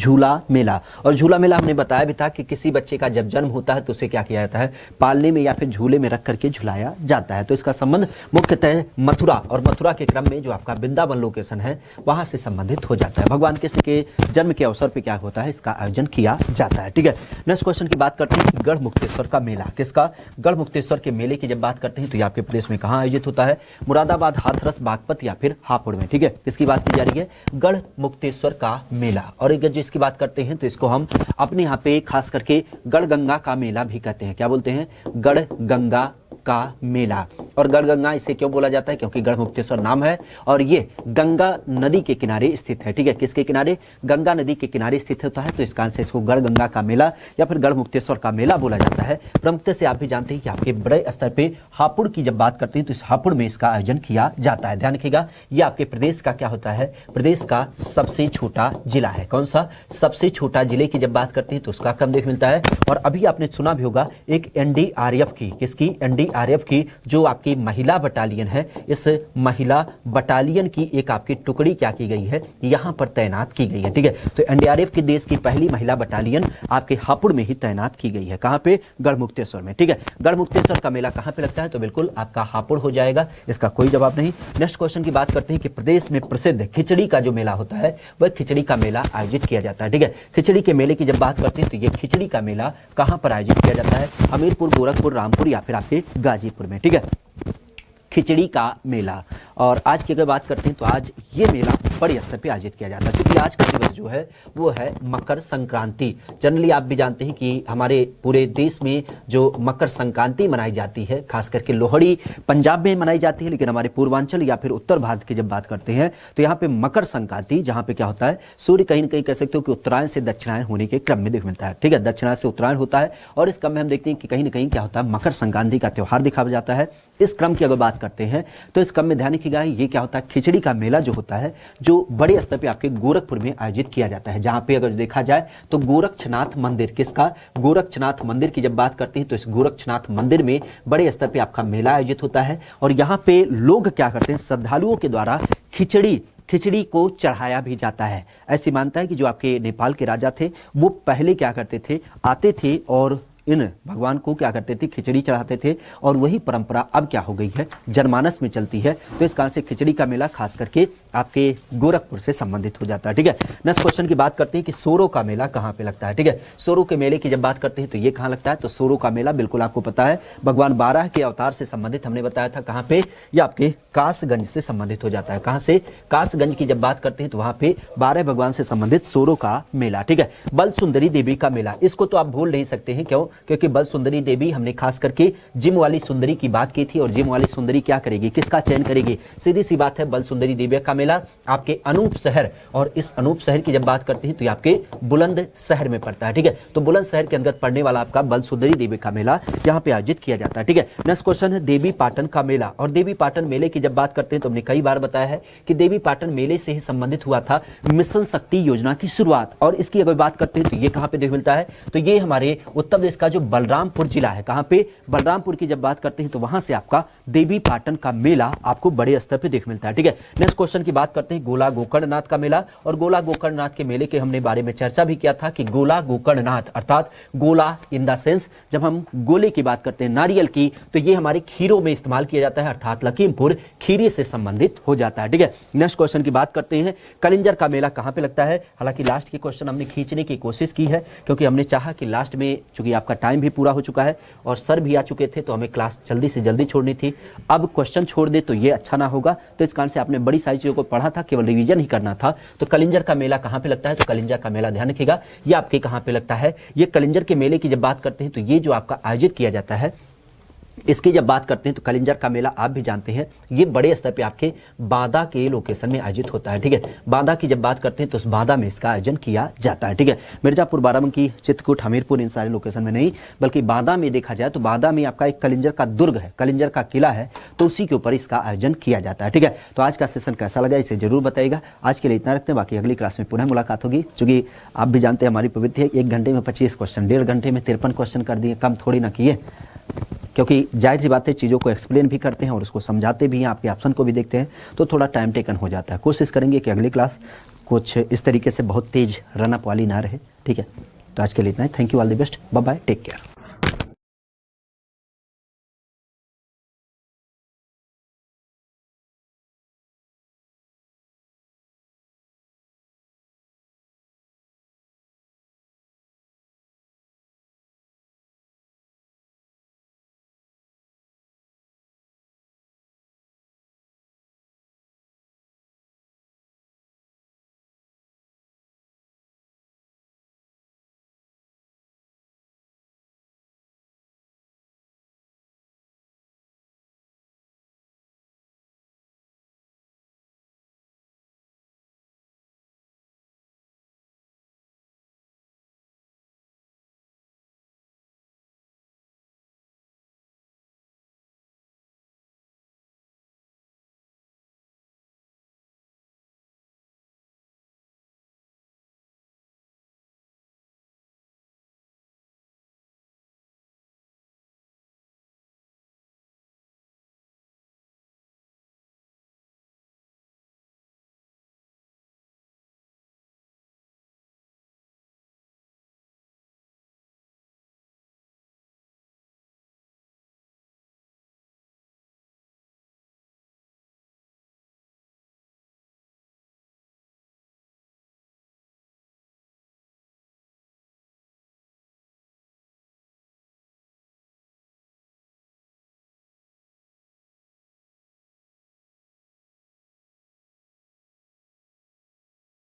झूला मेला। और झूला मेला हमने बताया भी था कि किसी बच्चे का जब जन्म होता है तो उसे क्या किया जाता है, पालने में या फिर झूले में रख करके झुलाया जाता है। तो इसका संबंध मुख्यतः मथुरा और मथुरा के क्रम में जो आपका वृंदावन लोकेशन है वहां से संबंधित हो जाता है। भगवान कृष्ण के जन्म के अवसर पर क्या होता है, इसका आयोजन किया जाता है। ठीक है, नेक्स्ट क्वेश्चन की बात करते हैं, गढ़मुक्तेश्वर का मेला। किसका, गढ़मुक्तेश्वर के मेले की जब बात करते हैं तो ये आपके प्रदेश में कहां आयोजित होता है, मुरादाबाद, हाथरस, बागपत या फिर हापुड़ में। ठीक है, इसकी बात की जा रही है गढ़मुक्तेश्वर का मेला। और एक जो इसकी बात करते हैं तो इसको हम अपने यहाँ पे खास करके गढ़गंगा का मेला भी कहते हैं। क्या बोलते हैं, गढ़गंगा का मेला। और गढ़गंगा इसे क्यों बोला जाता है, क्योंकि गढ़मुक्तेश्वर नाम है और ये गंगा नदी के किनारे स्थित है। ठीक है, किसके किनारे, गंगा नदी के किनारे स्थित होता है, तो इस कारण से इसको गढ़गंगा का मेला या फिर गढ़मुक्तेश्वर का मेला बोला जाता है। प्रमुखता से आप भी जानते हैं कि आपके बड़े स्तर पे हापुड़ की जब बात करते हैं तो इस हापुड़ में इसका आयोजन किया जाता है। ध्यान रखिएगा, ये आपके प्रदेश का क्या होता है, प्रदेश का सबसे छोटा जिला है। कौन सा, सबसे छोटा जिले की जब बात करते हैं तो उसका क्रम देख मिलता है। और अभी आपने सुना भी होगा एक एनडीआरएफ की, किसकी, एनडीआरएफ की जो आपकी महिला बटालियन है, इस महिला बटालियन की एक आपकी टुकड़ी क्या की गई है, यहां पर तैनात की गई है। ठीक है, तो एनडीआरएफ की देश की पहली महिला बटालियन आपके हापुड़ में ही तैनात की गई है। कहां पे, गढ़मुक्तेश्वर में। ठीक है, गढ़मुक्तेश्वर का मेला कहां पे लगता है, तो बिल्कुल आपका हापुड़ हो जाएगा, इसका कोई जवाब नहीं। नेक्स्ट क्वेश्चन की बात करते हैं कि प्रदेश में प्रसिद्ध खिचड़ी का जो मेला होता है वह खिचड़ी का मेला आयोजित किया जाता है। ठीक है, खिचड़ी के मेले की जब बात करते हैं तो ये खिचड़ी का मेला कहां पर आयोजित किया जाता है, हमीरपुर, गोरखपुर, रामपुर या फिर आपके गाजीपुर में। ठीक है, खिचड़ी का मेला। और आज की अगर बात करते हैं तो आज ये मेला बड़े स्तर पे आयोजित किया जाता है, क्योंकि आज का दिवस जो है वो है मकर संक्रांति। जनरली आप भी जानते हैं कि हमारे पूरे देश में जो मकर संक्रांति मनाई जाती है, खास करके लोहड़ी पंजाब में मनाई जाती है, लेकिन हमारे पूर्वांचल या फिर उत्तर भारत की जब बात करते हैं तो यहाँ पे मकर संक्रांति, जहाँ पे क्या होता है, सूर्य कहीं न कहीं कह सकते हो कि उत्तरायण से दक्षिणायन होने के क्रम में देख मिलता है। ठीक है, दक्षिणायन से उत्तरायण होता है और इस क्रम में हम देखते हैं कि कहीं ना कहीं क्या होता है, मकर संक्रांति का त्योहार दिखाया जाता है। इस क्रम की अगर बात करते हैं तो इस क्रम में ध्यान रखिएगा, ये क्या होता है, खिचड़ी का मेला जो होता है जो बड़े स्तर पे आपके गोरखपुर में आयोजित किया जाता है। जहां पे अगर देखा जाए तो गोरक्षनाथ मंदिर, किसका, गोरक्षनाथ मंदिर की जब बात करते हैं तो इस गोरक्षनाथ मंदिर में बड़े स्तर पे आपका मेला आयोजित होता है। और यहाँ पे लोग क्या करते हैं, श्रद्धालुओं के द्वारा खिचड़ी को चढ़ाया भी जाता है। ऐसी मानता है कि जो आपके नेपाल के राजा थे वो पहले क्या करते थे, आते थे और इन भगवान को क्या करते थे, खिचड़ी चढ़ाते थे। और वही परंपरा अब क्या हो गई है, जनमानस में चलती है। तो इस कारण से खिचड़ी का मेला खास करके आपके गोरखपुर से संबंधित हो जाता है। ठीक है, नेक्स्ट क्वेश्चन की बात करते हैं कि सोरो का मेला कहां पे लगता है। ठीक है, सोरो के मेले की जब बात करते हैं तो ये कहां लगता है, तो सोरो का मेला बिल्कुल आपको पता है भगवान बारह के अवतार से संबंधित, हमने बताया था कहां पे, ये आपके कासगंज से संबंधित हो जाता है। कहां से, कासगंज की जब बात करते हैं तो वहां पे 12 भगवान से संबंधित सोरो का मेला। ठीक है, बल सुंदरी देवी का मेला, इसको तो आप भूल नहीं सकते हैं, क्यों, क्योंकि बल सुंदरी देवी हमने खास करके जिम वाली सुंदरी की बात की थी। और जिम वाली सुंदरी क्या करेगी, किसका चयन करेगी, सीधी सी बात है, बल सुंदरी देवी का मेला आपके अनूप शहर। और इस अनूप शहर की जब बात करते हैं तो ये आपके बुलंद शहर में पड़ता है। ठीक है, तो बुलंद शहर के अंदर पड़ने वाला आपका बल सुंदरी देवी का मेला यहाँ पे आयोजित किया जाता है। ठीक है, नेक्स्ट क्वेश्चन है देवी पाटन का मेला। और देवी पाटन मेले की जब बात करते हैं तो हमने कई बार बताया है कि देवी पाटन मेले से ही संबंधित हुआ था मिशन शक्ति योजना की शुरुआत। और इसकी अगर बात करते हैं तो ये कहां पे देख मिलता है, तो ये हमारे उत्तर प्रदेश का जो बलरामपुर जिला है, कहां पे, बलरामपुर की जब बात करते हैं तो वहां से आपका देवी पाटन का मेला आपको बड़े स्तर पे देख मिलता है। ठीक है, नेक्स्ट क्वेश्चन की बात करते हैं गोला गोकर्णनाथ का मेला। और गोला गोकर्णनाथ के मेले के हमने बारे में चर्चा भी किया था कि गोला गोकर्णनाथ अर्थात गोला इन द सेंस, जब हम गोले की बात करते हैं नारियल की, तो ये हमारे खीरों में इस्तेमाल किया जाता है, अर्थात लखीमपुर खीरी से संबंधित हो जाता है। ठीक है, नेक्स्ट क्वेश्चन की बात करते हैं कलिंजर का मेला कहां पे लगता है। हालांकि लास्ट के क्वेश्चन हमने खींचने की कोशिश की है, क्योंकि हमने चाहा कि लास्ट में, चूंकि आपका टाइम भी पूरा हो चुका है और सर भी आ चुके थे, तो हमें क्लास जल्दी से जल्दी छोड़नी थी। अब क्वेश्चन छोड़ दे तो ये अच्छा ना होगा, तो इस कारण से आपने बड़ी सारी चीजों को पढ़ा था, केवल रिवीजन ही करना था। तो कलिंजर का मेला कहां पे लगता है, तो कलिंजर का मेला ध्यान रखिएगा, ये आपके कहां पे लगता है, ये कलिंजर के मेले की जब बात करते हैं तो ये जो आपका आयोजित किया जाता है, इसकी जब बात करते हैं तो कलिंजर का मेला आप भी जानते हैं ये बड़े स्तर पे आपके बांदा के लोकेशन में आयोजित होता है। ठीक है, बांदा की जब बात करते हैं तो उस बांदा में इसका आयोजन किया जाता है। ठीक है, मिर्जापुर, बाराबंकी, चित्रकूट, हमीरपुर, इन सारे लोकेशन में नहीं, बल्कि बांदा में देखा जाए तो बांदा में आपका एक कलिंजर का दुर्ग है, कलिंजर का किला है, तो उसी के ऊपर इसका आयोजन किया जाता है। ठीक है, तो आज का सेशन कैसा लगा इसे जरूर बताइएगा। आज के लिए इतना रखते हैं, बाकी अगली क्लास में पुनः मुलाकात होगी। चूंकि आप भी जानते हैं हमारी प्रवृत्ति है 1 घंटे में 25 क्वेश्चन, 1.5 घंटे में 53 क्वेश्चन कर दिए, कम थोड़ी ना किए। क्योंकि जाहिर सी बात है चीज़ों को एक्सप्लेन भी करते हैं और उसको समझाते भी हैं, आपके ऑप्शन को भी देखते हैं, तो थोड़ा टाइम टेकन हो जाता है। कोशिश करेंगे कि अगली क्लास कुछ इस तरीके से बहुत तेज़ रनअप वाली ना रहे, ठीक है। तो आज के लिए इतना ही। Thank you, all the best, bye bye, take care.